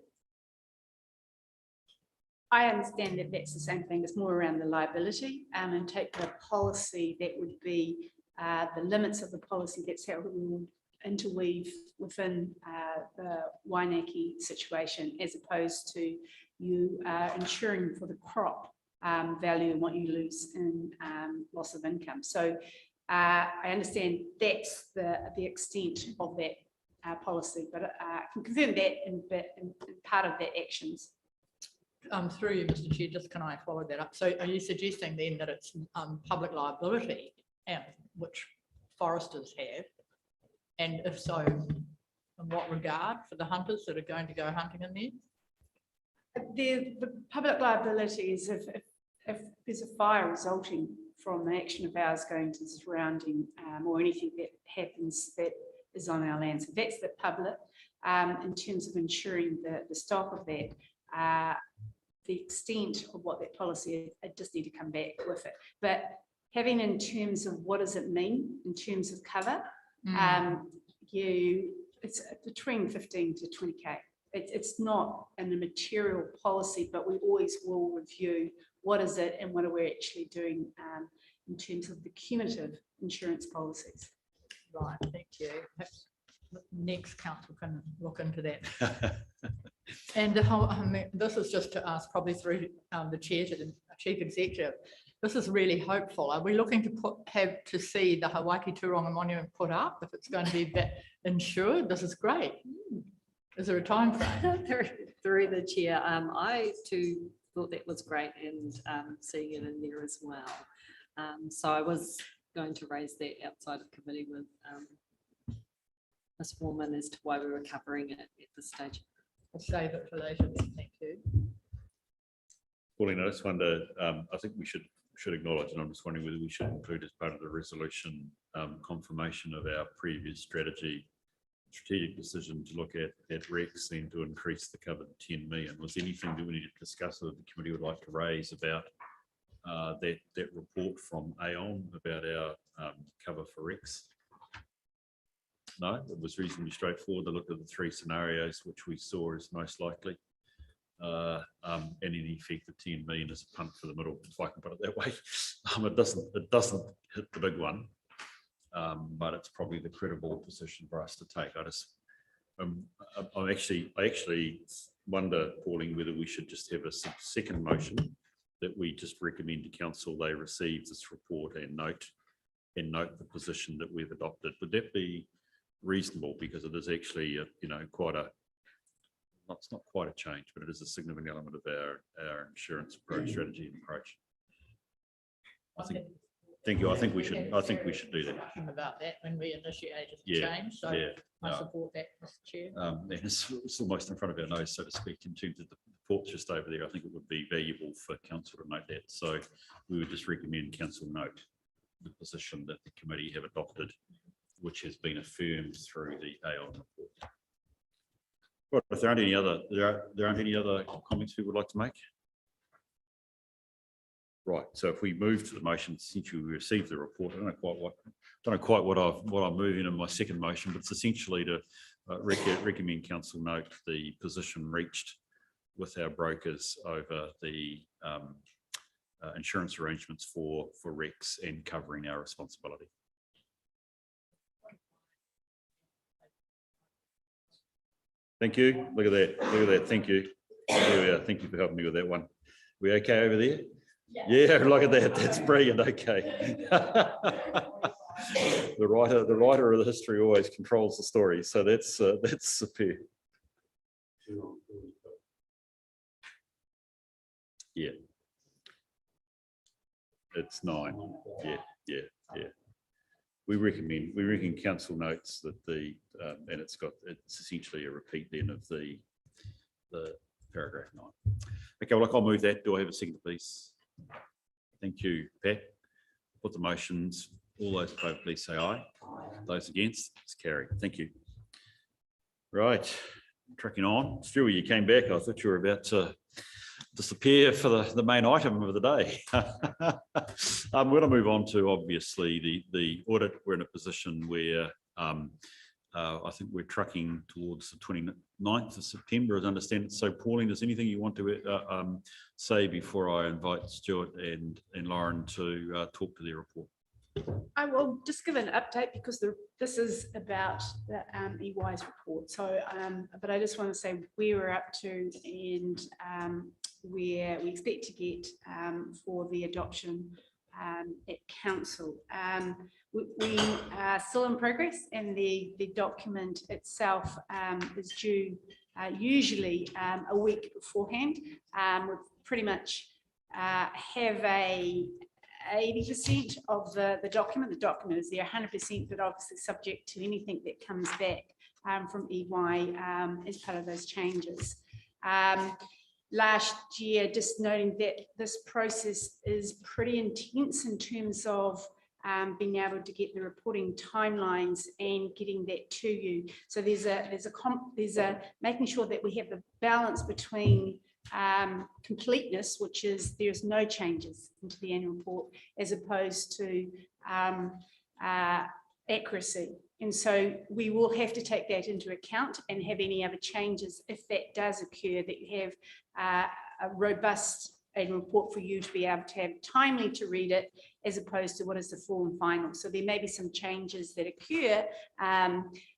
I understand that that's the same thing. It's more around the liability and take the policy that would be the limits of the policy. That's how we would interweave within the Wainaki situation, as opposed to you insuring for the crop value and what you lose in loss of income. So I understand that's the extent of that policy, but I can confirm that in part of the actions. Through you, Mr. Chair, just can I follow that up? So are you suggesting then that it's public liability, which foresters have? And if so, in what regard for the hunters that are going to go hunting in there? The public liability is if there's a fire resulting from an action of ours going to the surrounding or anything that happens that is on our land. So that's the public. In terms of ensuring the stock of that, the extent of what that policy is, I just need to come back with it. But having in terms of what does it mean in terms of cover, it's between 15 to 20K. It's not in a material policy, but we always will review what is it and what are we actually doing in terms of the cumulative insurance policies. Right, thank you. Perhaps next council can look into that. And this is just to ask, probably through the chair to the chief executive. This is really hopeful. Are we looking to see the Hawaii Turonga Monument put up if it's going to be insured? This is great. Is there a time frame? Through the chair, I too thought that was great, and seeing it in there as well. So I was going to raise that outside of committee with Ms. Foreman as to why we were covering it at this stage. I'll save it for later. Thank you. Pauline, I just wonder, I think we should acknowledge, and I'm just wondering whether we should include as part of the resolution confirmation of our previous strategic decision to look at Rex and to increase the cover to 10 million. Was there anything that we need to discuss or the committee would like to raise about that report from Aon about our cover for Rex? No, it was reasonably straightforward. They looked at the 3 scenarios, which we saw as most likely. And in effect, the 10 million is a punt for the middle, if I can put it that way. It doesn't hit the big one, but it's probably the credible position for us to take. I actually wonder, Pauline, whether we should just have a second motion that we just recommend to council they receive this report and note the position that we've adopted. Would that be reasonable? Because it is actually it's not quite a change, but it is a significant element of our insurance strategy and approach. I think Thank you. I think we should do that. About that when we initiated the Yeah, change, so yeah, I no. support that, Mr. Chair. And it's almost in front of our nose, so to speak, in terms of the reports just over there. I think it would be valuable for council to note that. So we would just recommend council note the position that the committee have adopted, which has been affirmed through the AO report. Well, if there aren't any other, there aren't any other comments we would like to make. Right, so if we move to the motion, since you received the report, I don't know quite what I'm moving in my second motion, but it's essentially to recommend council note the position reached with our brokers over the insurance arrangements for REX and covering our responsibility. Thank you. Look at that. Look at that. Thank you. There we are. Thank you for helping me with that one. We okay over there? Yeah, look at that. That's brilliant. Okay. The writer of the history always controls the story. So that's superb. Yeah. It's 9. Yeah. We recommend council notes that and it's essentially a repeat then of the paragraph 9. Okay, well, I'll move that. Do I have a second, please? Thank you, Pat. Put the motions. All those in favour, please say aye. Those against, it's carried. Thank you. Right, tracking on. Stu, you came back. I thought you were about to disappear for the main item of the day. I'm going to move on to obviously the audit. We're in a position where I think we're trucking towards the 29th of September, as I understand it. So Pauline, is anything you want to say before I invite Stuart and Lauren to talk to their report? I will just give an update because this is about the EY's report. So, but I just want to say where we're up to and where we expect to get for the adoption at council. We are still in progress, and the document itself is due usually a week beforehand. We pretty much have a 80% of the document. The document is there 100%, but obviously subject to anything that comes back from EY as part of those changes. Last year, just noting that this process is pretty intense in terms of being able to get the reporting timelines and getting that to you. So there's a making sure that we have the balance between completeness, which is there's no changes into the annual report, as opposed to accuracy. And so we will have to take that into account and have any other changes if that does occur, that you have a robust annual report for you to be able to have timely to read it, as opposed to what is the full and final. So there may be some changes that occur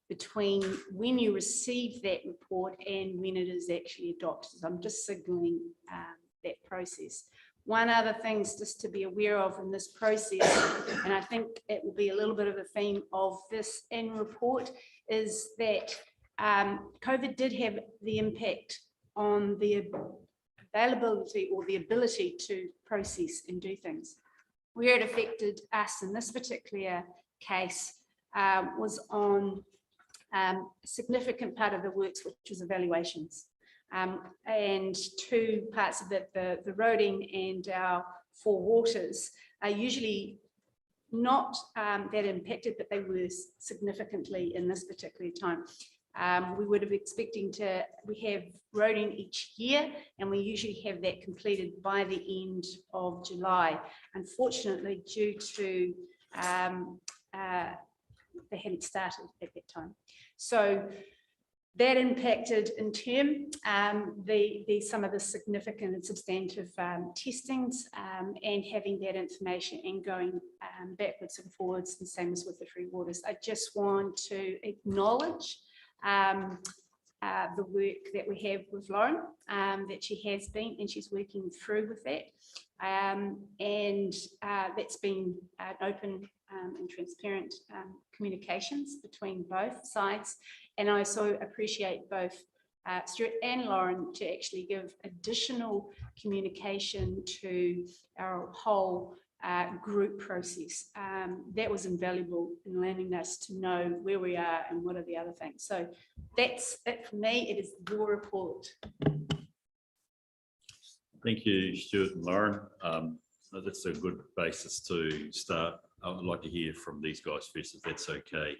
between when you receive that report and when it is actually adopted. So I'm just signaling that process. One other thing just to be aware of in this process, and I think it will be a little bit of a theme of this annual report, is that COVID did have the impact on the availability or the ability to process and do things. Where it affected us in this particular case was on a significant part of the works, which was evaluations. And two parts of it, the roading and our four waters, are usually not that impacted, but they were significantly in this particular time. We would have we have roading each year, and we usually have that completed by the end of July. Unfortunately, due to they hadn't started at that time. So that impacted in turn some of the significant and substantive testings and having that information and going backwards and forwards, and same as with the free waters. I just want to acknowledge the work that we have with Lauren, that she has been, and she's working through with that. And that's been open and transparent communications between both sides. And I also appreciate both Stuart and Lauren to actually give additional communication to our whole group process. That was invaluable in allowing us to know where we are and what are the other things. So that's it for me. It is your report. Thank you, Stuart and Lauren. That's a good basis to start. I would like to hear from these guys first, if that's okay.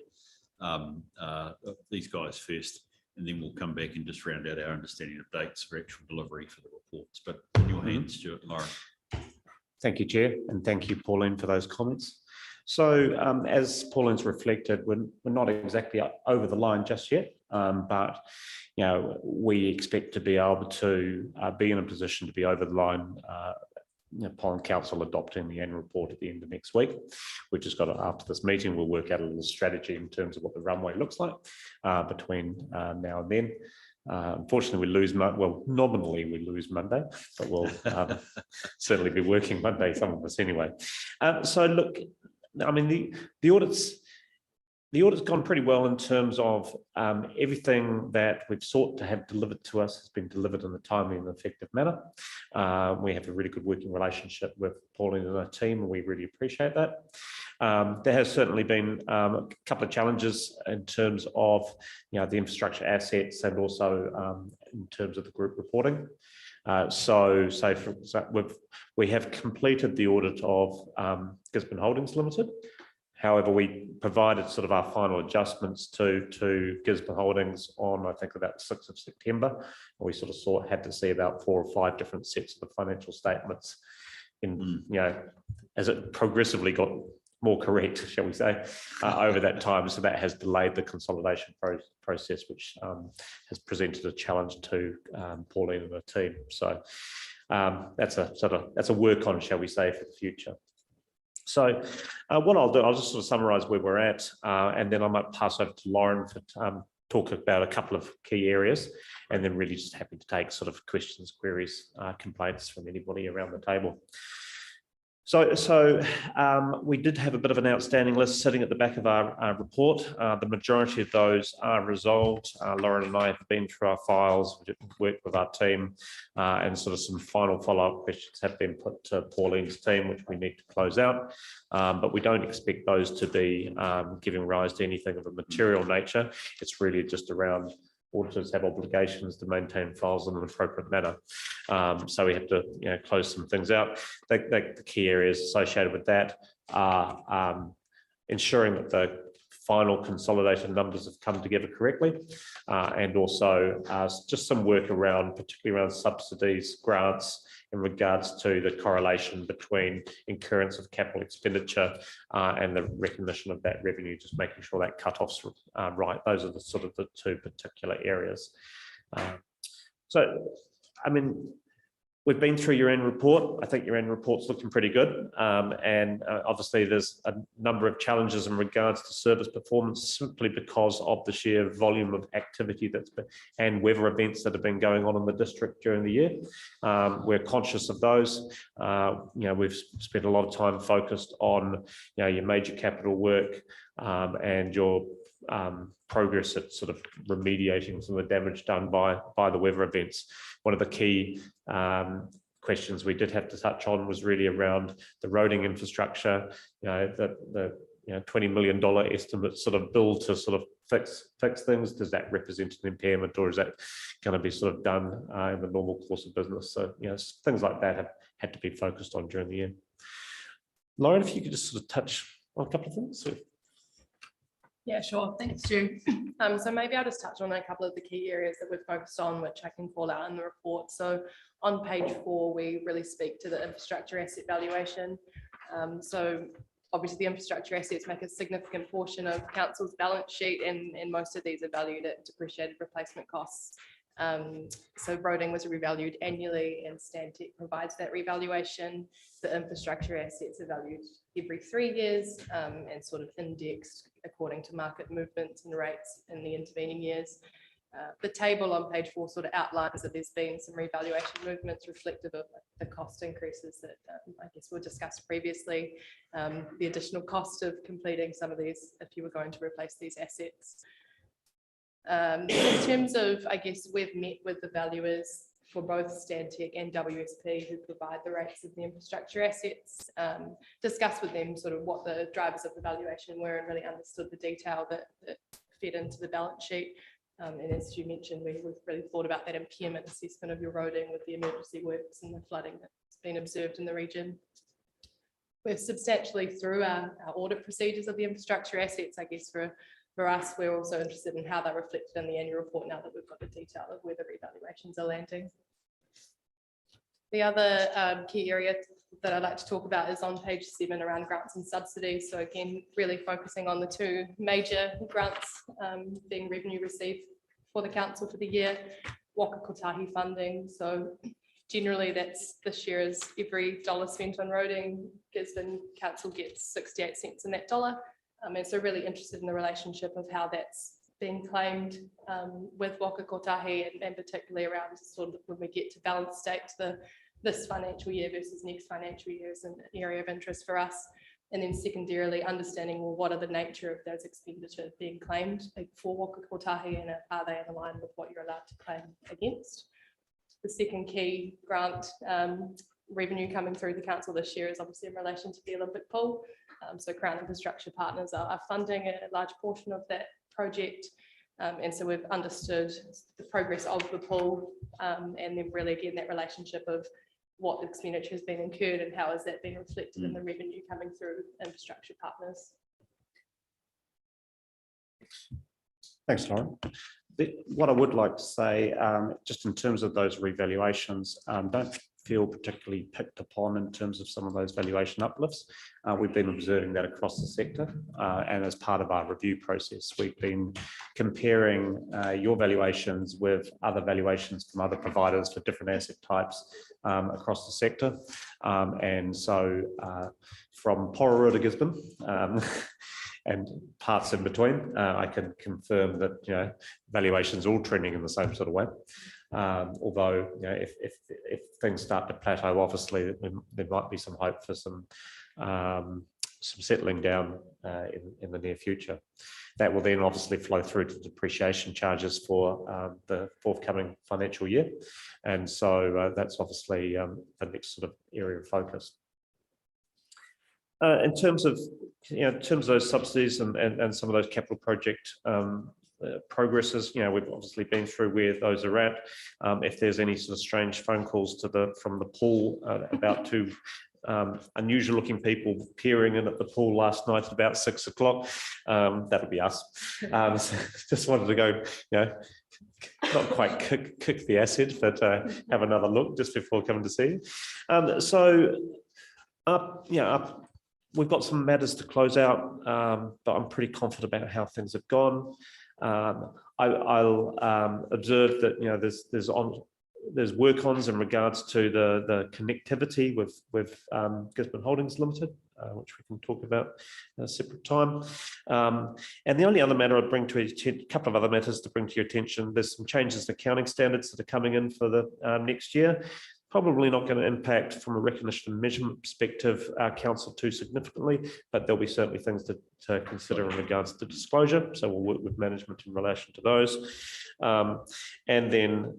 These guys first, and then we'll come back and just round out our understanding of dates for actual delivery for the reports. But in your hands, Stuart and Lauren. Thank you, Chair, and thank you, Pauline, for those comments. So as Pauline's reflected, we're not exactly over the line just yet, but we expect to be able to be in a position to be over the line upon council adopting the annual report at the end of next week. We've just got to, after this meeting, we'll work out a little strategy in terms of what the runway looks like between now and then. Unfortunately, we lose, well, nominally we lose Monday, but we'll certainly be working Monday, some of us anyway. So look, I mean, the audit's gone pretty well in terms of everything that we've sought to have delivered to us has been delivered in a timely and effective manner. We have a really good working relationship with Pauline and her team, and we really appreciate that. There has certainly been a couple of challenges in terms of the infrastructure assets and also in terms of the group reporting. We have completed the audit of Gisborne Holdings Limited. However, we provided sort of our final adjustments to Gisborne Holdings on, I think, about the 6th of September. We sort of had to see about 4 or 5 different sets of the financial statements in, as it progressively got more correct, shall we say, over that time. So that has delayed the consolidation process, which has presented a challenge to Pauline and her team. So that's a work on, shall we say, for the future. So what I'll do, I'll just sort of summarise where we're at, and then I might pass over to Lauren for talk about a couple of key areas, and then really just happy to take sort of questions, queries, complaints from anybody around the table. So we did have a bit of an outstanding list sitting at the back of our report. The majority of those are resolved. Lauren and I have been through our files, worked with our team, and sort of some final follow-up questions have been put to Pauline's team, which we need to close out. But we don't expect those to be giving rise to anything of a material nature. It's really just around auditors have obligations to maintain files in an appropriate manner. So we have to close some things out. The key areas associated with that are ensuring that the final consolidated numbers have come together correctly, and also just some work around, particularly around subsidies, grants, in regards to the correlation between incurrence of capital expenditure and the recognition of that revenue, just making sure that cut-off's right. Those are the sort of the 2 particular areas. So, I mean, we've been through your end report. I think your end report's looking pretty good. And obviously there's a number of challenges in regards to service performance simply because of the sheer volume of activity that's been and weather events that have been going on in the district during the year. We're conscious of those. We've spent a lot of time focused on your major capital work and your progress at sort of remediating some of the damage done by the weather events. One of the key questions we did have to touch on was really around the roading infrastructure, the $20 million estimate sort of bill to sort of fix things. Does that represent an impairment, or is that going to be sort of done in the normal course of business? So things like that have had to be focused on during the year. Lauren, if you could just sort of touch on a couple of things. Yeah, sure. Thanks, Stu. So maybe I'll just touch on a couple of the key areas that we've focused on, which I can call out in the report. So on page 4, we really speak to the infrastructure asset valuation. So obviously the infrastructure assets make a significant portion of council's balance sheet, and most of these are valued at depreciated replacement costs. So roading was revalued annually, and Stantec provides that revaluation. The infrastructure assets are valued every 3 years and sort of indexed according to market movements and rates in the intervening years. The table on page 4 sort of outlines that there's been some revaluation movements reflective of the cost increases that I guess were discussed previously, the additional cost of completing some of these if you were going to replace these assets. In terms of, I guess, we've met with the valuers for both Stantec and WSP, who provide the rates of the infrastructure assets, discussed with them sort of what the drivers of the valuation were and really understood the detail that fed into the balance sheet. And as you mentioned, we've really thought about that impairment assessment of your roading with the emergency works and the flooding that's been observed in the region. We're substantially through our audit procedures of the infrastructure assets. I guess for us, we're also interested in how they're reflected in the annual report now that we've got the detail of where the revaluations are landing. The other key area that I'd like to talk about is on page 7 around grants and subsidies. So again, really focusing on the 2 major grants being revenue received for the council for the year, Waka Kotahi funding. So generally that's this year is every dollar spent on roading, Gisborne Council gets 68 cents in that dollar. And so really interested in the relationship of how that's being claimed with Waka Kotahi and particularly around sort of when we get to balance state this financial year versus next financial year is an area of interest for us. And then secondarily understanding, well, what are the nature of those expenditures being claimed for Waka Kotahi and are they in line with what you're allowed to claim against? The second key grant revenue coming through the council this year is obviously in relation to the Olympic pool. So Crown Infrastructure Partners are funding a large portion of that project. And so we've understood the progress of the pool and then really again that relationship of what expenditure has been incurred and how is that being reflected in the revenue coming through Infrastructure Partners. Thanks, Lauren. What I would like to say, just in terms of those revaluations, don't feel particularly picked upon in terms of some of those valuation uplifts. We've been observing that across the sector, and as part of our review process, we've been comparing your valuations with other valuations from other providers for different asset types across the sector. And so from Porora to Gisborne, and parts in between, I can confirm that valuations are all trending in the same sort of way. Although if things start to plateau, obviously there might be some hope for some settling down in the near future. That will then obviously flow through to depreciation charges for the forthcoming financial year, and so that's obviously the next sort of area of focus. In terms of those subsidies and some of those capital project progresses, we've obviously been through where those are at. If there's any sort of strange phone calls from the pool about 2 unusual looking people peering in at the pool last night at about 6 o'clock, that'll be us. So just wanted to go, not quite kick the asset, but have another look just before coming to see you. We've got some matters to close out, but I'm pretty confident about how things have gone. I'll observe that there's work-ons in regards to the connectivity with Gisborne Holdings Limited, which we can talk about at a separate time. And the only other matter I'd bring to a couple of other matters to bring to your attention, there's some changes in accounting standards that are coming in for the next year. Probably not going to impact from a recognition and measurement perspective our council too significantly, but there'll be certainly things to consider in regards to disclosure. So we'll work with management in relation to those. And then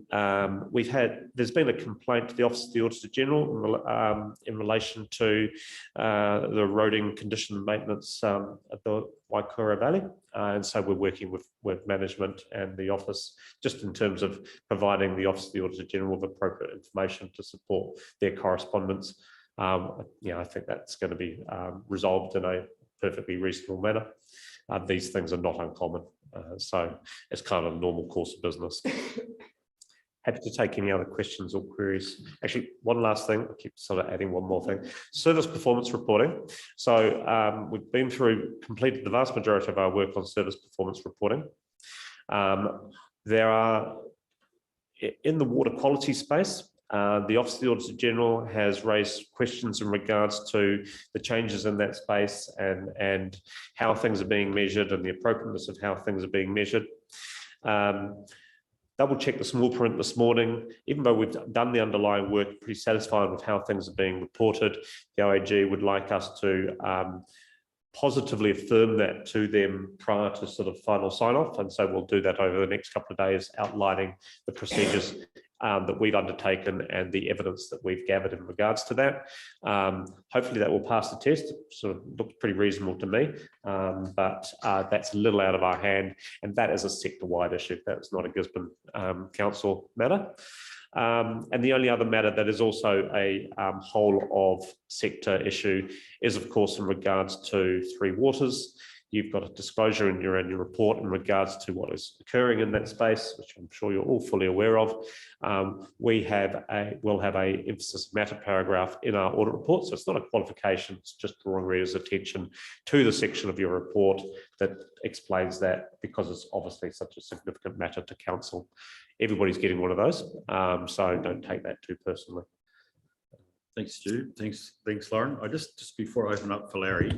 there's been a complaint to the Office of the Auditor General in relation to the roading condition and maintenance at the Waikaura Valley. And so we're working with management and the office just in terms of providing the Office of the Auditor General with appropriate information to support their correspondence. I think that's going to be resolved in a perfectly reasonable manner. These things are not uncommon, so it's kind of a normal course of business. Happy to take any other questions or queries. Actually, one last thing, I keep sort of adding one more thing. Service performance reporting. So we've been completed the vast majority of our work on service performance reporting. There are, in the water quality space, the Office of the Auditor General has raised questions in regards to the changes in that space and how things are being measured and the appropriateness of how things are being measured. Double check the small print this morning. Even though we've done the underlying work, pretty satisfied with how things are being reported. The OAG would like us to positively affirm that to them prior to sort of final sign off. And so we'll do that over the next couple of days, outlining the procedures that we've undertaken and the evidence that we've gathered in regards to that. Hopefully that will pass the test. It sort of looks pretty reasonable to me, but that's a little out of our hand, and that is a sector-wide issue. That's not a Gisborne Council matter. And the only other matter that is also a whole of sector issue is, of course, in regards to Three Waters. You've got a disclosure in your annual report in regards to what is occurring in that space, which I'm sure you're all fully aware of. We'll have a emphasis matter paragraph in our audit report. So it's not a qualification, it's just drawing readers' attention to the section of your report that explains that, because it's obviously such a significant matter to council. Everybody's getting one of those, so don't take that too personally. Thanks, Stu. Thanks, Lauren. I just before I open up for Larry,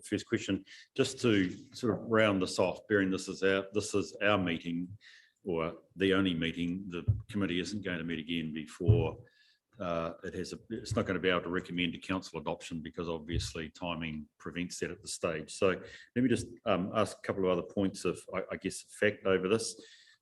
first question, just to sort of round this off, bearing this is our meeting, or the only meeting. The committee isn't going to meet again before it's not going to be able to recommend to council adoption, because obviously timing prevents that at this stage. So let me just ask a couple of other points of, I guess, fact over this.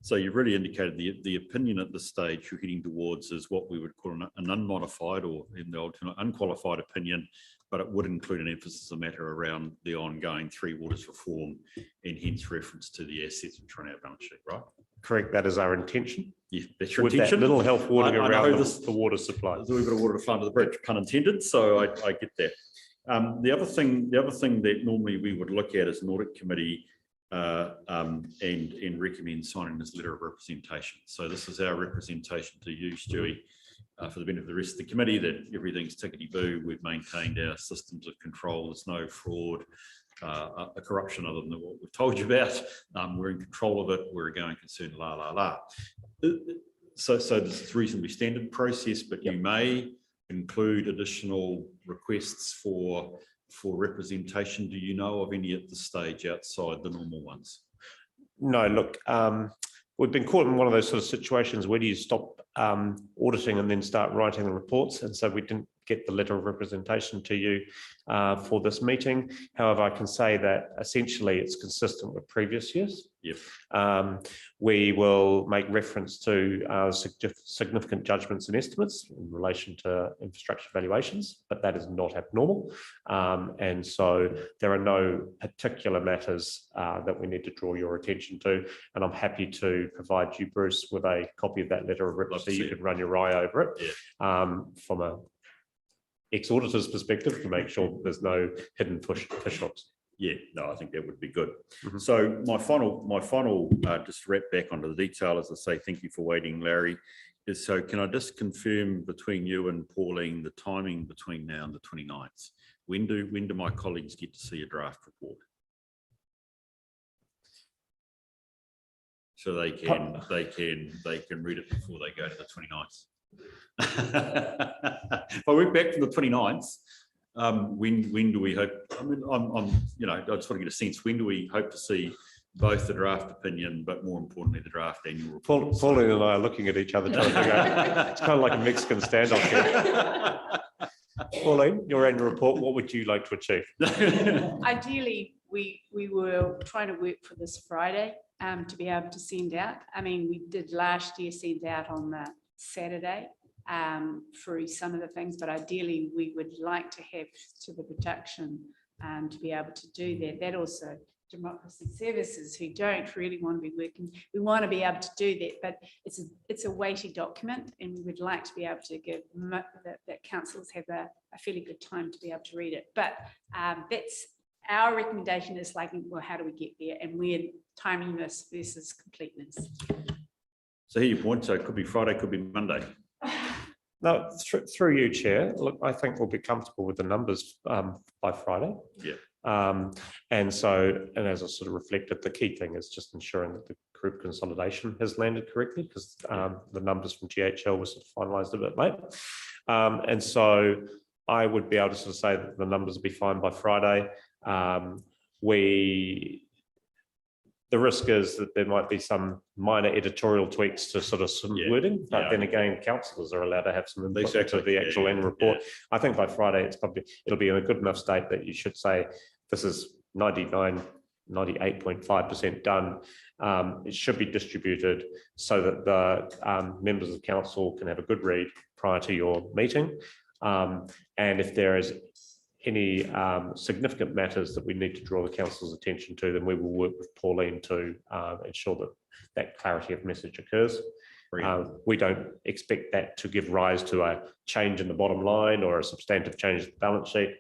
So you've really indicated the opinion at this stage you're heading towards is what we would call an unmodified, or in the alternate, unqualified opinion, but it would include an emphasis of matter around the ongoing Three Waters reform, and hence reference to the assets which are on our balance sheet, right? Correct, that is our intention. Yeah, that's your With intention. that little health warning around the water supply. There's a little bit of water to flow under the bridge, pun intended, so I get that. The other thing that normally we would look at as an audit committee and recommend signing this letter of representation. So this is our representation to you, Stewie, for the benefit of the rest of the committee, that everything's tickety-boo. We've maintained our systems of control. There's no fraud, a corruption other than what we've told you about. We're in control of it. We're a going concern, la, la, la. So this is a reasonably standard process, but you may include additional requests for representation. Do you know of any at this stage outside the normal ones? No, look, we've been caught in one of those sort of situations where do you stop auditing and then start writing the reports, and so we didn't get the letter of representation to you for this meeting. However, I can say that essentially it's consistent with previous years. Yep. We will make reference to significant judgments and estimates in relation to infrastructure valuations, but that is not abnormal. And so there are no particular matters that we need to draw your attention to. And I'm happy to provide you, Bruce, with a copy of that letter of representation so you can run your eye over it. Yeah. From a ex-auditor's perspective, to make sure that there's no hidden fish hooks. Yeah, no, I think that would be good. Mm-hmm. So my final, just to wrap back onto the detail, as I say, thank you for waiting, Larry, is so can I just confirm between you and Pauline the timing between now and the 29th? When do my colleagues get to see a draft report? So they can read it before they go to the 29th. If I went back from the 29th, when do we hope? I mean, I just want to get a sense. When do we hope to see both the draft opinion, but more importantly, the draft annual report? Pauline and I are looking at each other. It's kind of like a Mexican standoff here. Pauline, your annual report, what would you like to achieve? Ideally, we were trying to work for this Friday to be able to send out. I mean, we did last year send out on the Saturday through some of the things, but ideally we would like to have to the production to be able to do that. That also democracy services who don't really want to be working, we want to be able to do that, but it's a weighty document, and we would like to be able to give that councillors have a fairly good time to be able to read it. But that's our recommendation, is like, well, how do we get there, and where timeliness versus completeness. So here you point, so it could be Friday, could be Monday. No, through you, Chair. Look, I think we'll be comfortable with the numbers by Friday. Yeah. And as I sort of reflected, the key thing is just ensuring that the group consolidation has landed correctly, because the numbers from GHL were sort of finalised a bit late. And so I would be able to sort of say that the numbers will be fine by Friday. The risk is that there might be some minor editorial tweaks to sort of some wording, but then again, councillors are allowed to have some input into the actual end report. I think by Friday, it'll be in a good enough state that you should say this is 99 98.5% done. It should be distributed so that the members of council can have a good read prior to your meeting. And if there is any significant matters that we need to draw the council's attention to, then we will work with Pauline to ensure that that clarity of message occurs. We don't expect that to give rise to a change in the bottom line or a substantive change to the balance sheet.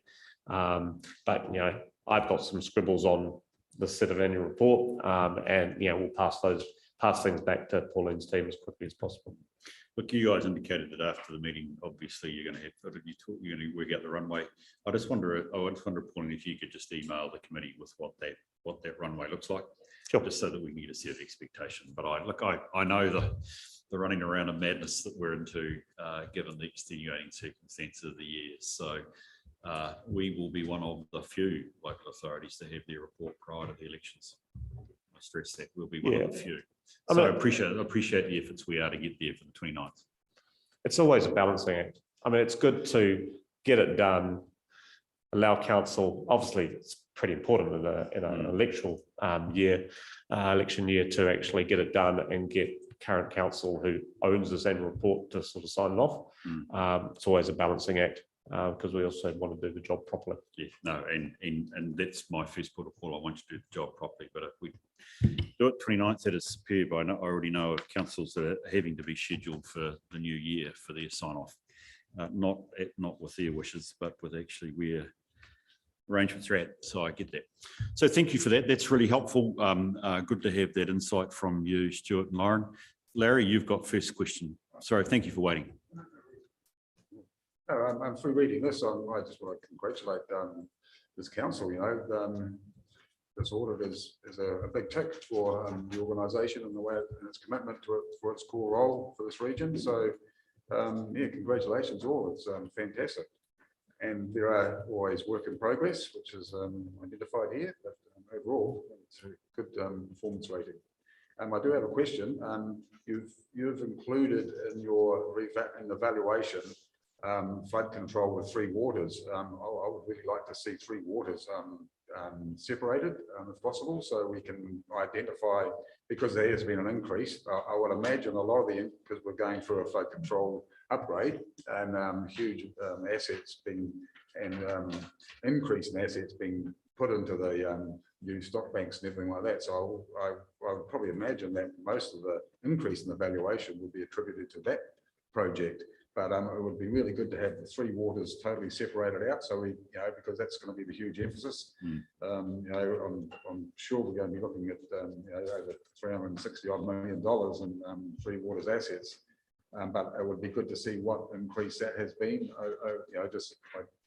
But, you know, I've got some scribbles on the set of annual report, and, you know, we'll pass things back to Pauline's team as quickly as possible. Look, you guys indicated that after the meeting, obviously you're going to you're going to work out the runway. I just wonder, Pauline, if you could just email the committee with what that runway looks like, sure, just so that we can get a set of expectation. But I know the running around of madness that we're into, given the extenuating circumstances of the year. So we will be one of the few local authorities to have their report prior to the elections. I stress that we'll be one of the few. So I appreciate the efforts we are to get there for the 29th. It's always a balancing act. I mean, it's good to get it done, allow council, obviously it's pretty important in an election year to actually get it done and get current council who owns this annual report to sort of sign it off. It's always a balancing act because we also want to do the job properly. Yeah, no, and that's my first port of call. I want you to do the job properly, but if we do it 29th, that is superb. I already know of councils that are having to be scheduled for the new year for their sign off, not with their wishes, but with actually where arrangements are at. So I get that. So thank you for that. That's really helpful. Good to have that insight from you, Stuart and Lauren. Larry, you've got first question. Sorry, thank you for waiting. I'm through reading this. I just want to congratulate this council. You know, this audit is a big tick for the organisation and the way and its commitment to it for its core role for this region. So, yeah, congratulations all. It's fantastic. And there are always work in progress, which is identified here. But overall, it's a good performance rating. I do have a question. You've included in your evaluation flood control with 3 waters. I would really like to see 3 waters separated if possible, so we can identify, because there has been an increase. I would imagine a lot of because we're going through a flood control upgrade and huge assets being increase in assets being put into the new stock banks and everything like that. So I would probably imagine that most of the increase in the valuation would be attributed to that project. But it would be really good to have the 3 waters totally separated out. So we, you know, because that's going to be the huge emphasis. You know, I'm sure we're going to be looking at you know, over $360 million in 3 waters assets. But it would be good to see what increase that has been. You know, just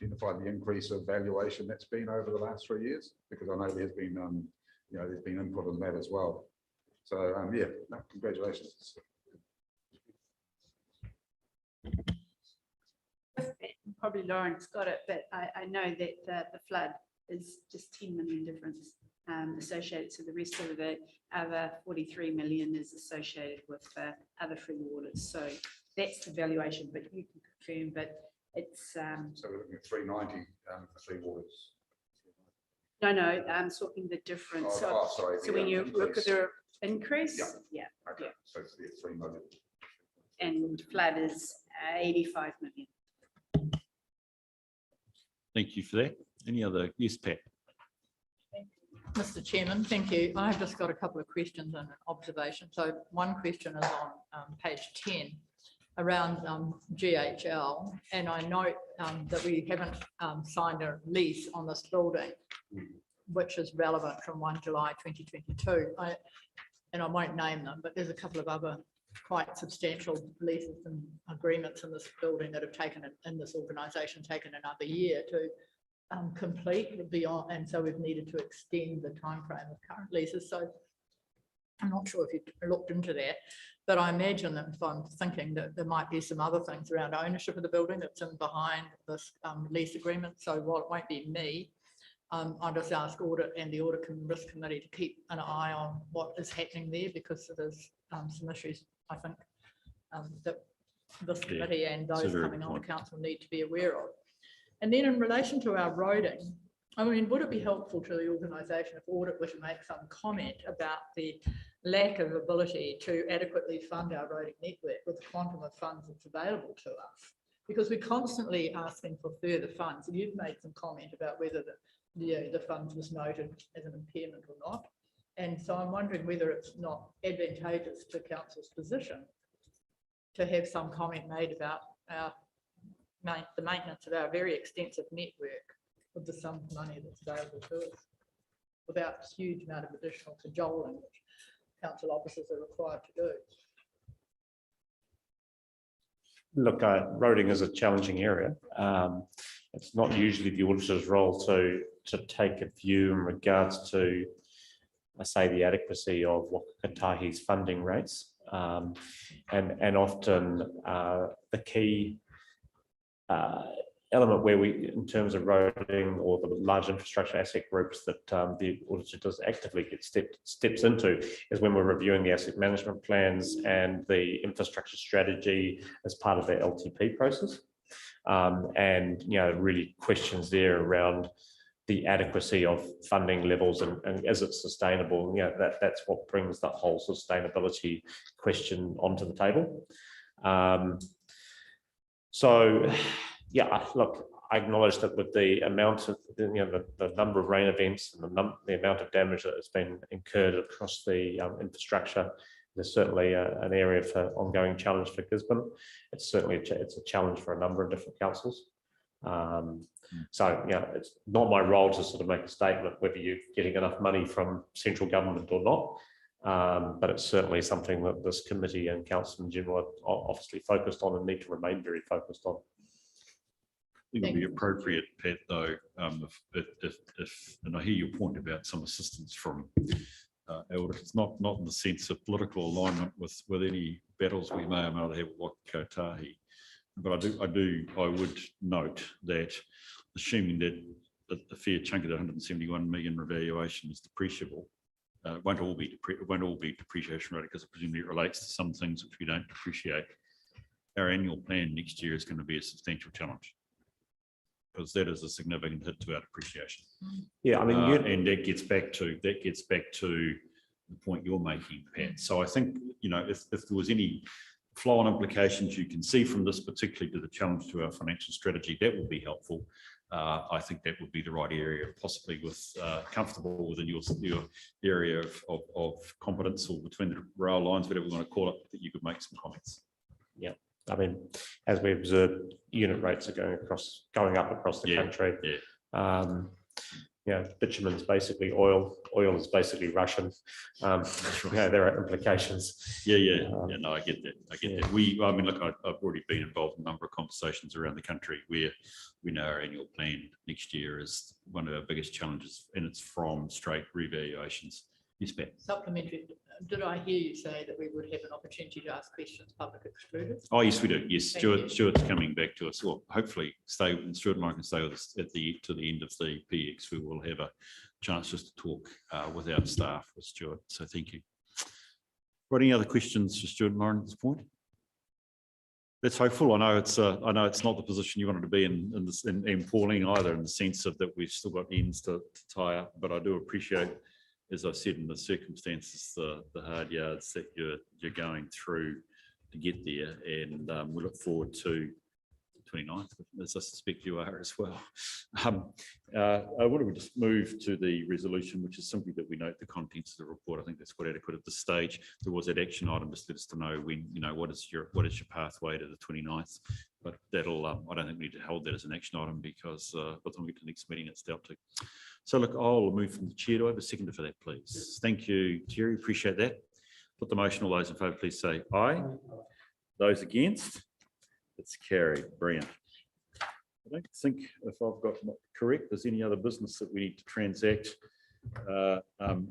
identify the increase of valuation that's been over the last 3 years, because I know there's been you know, there's been input on that as well. So yeah, no, congratulations. Probably Lauren's got it, but I know that the flood is just 10 million difference associated to the rest of the other 43 million is associated with other free waters. So that's the valuation, but you can confirm, but it's so we're looking at 390 for 3 waters. No, I'm talking the difference. Sorry, so when you look at the increase, yeah. Okay. So it's 3 million. And flood is 85 million. Thank you for that. Any other? Yes, Pat. Mr. Chairman, thank you. I've just got a couple of questions and observations. So one question is on page 10 around GHL, and I note that we haven't signed a lease on this building, which is relevant from 1 July 2022. And I won't name them, but there's a couple of other quite substantial leases and agreements in this building that have taken in this organisation taken another year to complete beyond, and so we've needed to extend the time frame of current leases. So I'm not sure if you looked into that, but I imagine that if I'm thinking that there might be some other things around ownership of the building that's in behind this lease agreement. So while it won't be me, I'll just ask Audit and the Audit and Risk Committee to keep an eye on what is happening there, because there's some issues, I think, that this committee and those coming on the council need to be aware of. And then in relation to our roading, I mean, would it be helpful to the organisation if Audit were to make some comment about the lack of ability to adequately fund our roading network with the quantum of funds that's available to us? Because we're constantly asking for further funds, and you've made some comment about whether the funds was noted as an impairment or not. And so I'm wondering whether it's not advantageous to council's position to have some comment made about the maintenance of our very extensive network of the sum of money that's available to us without a huge amount of additional cajoling which council officers are required to do. Look, roading is a challenging area. It's not usually the auditor's role to take a view in regards to, I say, the adequacy of Wakatahi's funding rates. And often the key element where we, in terms of roading or the large infrastructure asset groups that the auditor does actively get steps into, is when we're reviewing the asset management plans and the infrastructure strategy as part of the LTP process. And, you know, really questions there around the adequacy of funding levels and is it sustainable? You know, that's what brings the whole sustainability question onto the table. So, yeah, look, I acknowledge that with the amount of, you know, the number of rain events and the amount of damage that has been incurred across the infrastructure, there's certainly an area for ongoing challenge for Gisborne. It's certainly it's a challenge for a number of different councils. So, you know, it's not my role to sort of make a statement whether you're getting enough money from central government or not. But it's certainly something that this committee and council in general are obviously focused on and need to remain very focused on. It would be appropriate, Pat, though, if and I hear your point about some assistance from Audit. It's not in the sense of political alignment with any battles we may or may not have with Wakatahi. But I would note that assuming that a fair chunk of the 171 million revaluation is depreciable, it won't all be depreciation rate because presumably it relates to some things which we don't depreciate. Our annual plan next year is going to be a substantial challenge, because that is a significant hit to our depreciation. Yeah, I mean, and that gets back to the point you're making, Pat. So I think, you know, if there was any flow-on implications you can see from this, particularly to the challenge to our financial strategy, that would be helpful. I think that would be the right area, possibly with comfortable within your area of competence or between the rail lines, whatever we want to call it, that you could make some comments. Yeah. I mean, as we observed, unit rates are going up across the country. Yeah. Yeah, bitumen is basically oil. Oil is basically Russian. Yeah, there are implications. Yeah. No, I get that. I mean, look, I've already been involved in a number of conversations around the country where we know our annual plan next year is one of our biggest challenges, and it's from straight revaluations. Yes, Pat. Supplementary, did I hear you say that we would have an opportunity to ask questions public excluded? Oh, yes, we do. Yes, Stuart's coming back to us. Well, hopefully Stuart and I can stay with us to the end of the PX. We will have a chance just to talk with our staff with Stuart. So thank you. Got any other questions for Stuart and Lauren at this point? That's hopeful. I know it's not the position you wanted to be in Pauline either, in the sense of that we've still got ends to tie up, but I do appreciate, as I said, in the circumstances, the hard yards that you're going through to get there, and we look forward to the 29th, as I suspect you are as well. I want to just move to the resolution, which is simply that we note the contents of the report. I think that's quite adequate at this stage. There was that action item, just let us to know when, you know, what is your pathway to the 29th, but that'll, I don't think we need to hold that as an action item, because by the time we get to the next meeting, it's dealt to. So look, I'll move from the chair. Do I have a seconder for that, please? Thank you, Terry. Appreciate that. Put the motion. All those in favour, please say aye. Those against? It's carried. Brilliant. I don't think, if I've got correct, there's any other business that we need to transact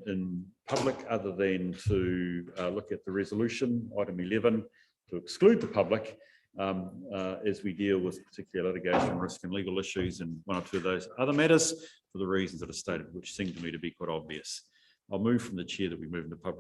in public other than to look at the resolution, item 11, to exclude the public as we deal with particular litigation risk and legal issues and one or two of those other matters for the reasons that are stated, which seem to me to be quite obvious. I'll move from the chair that we move into public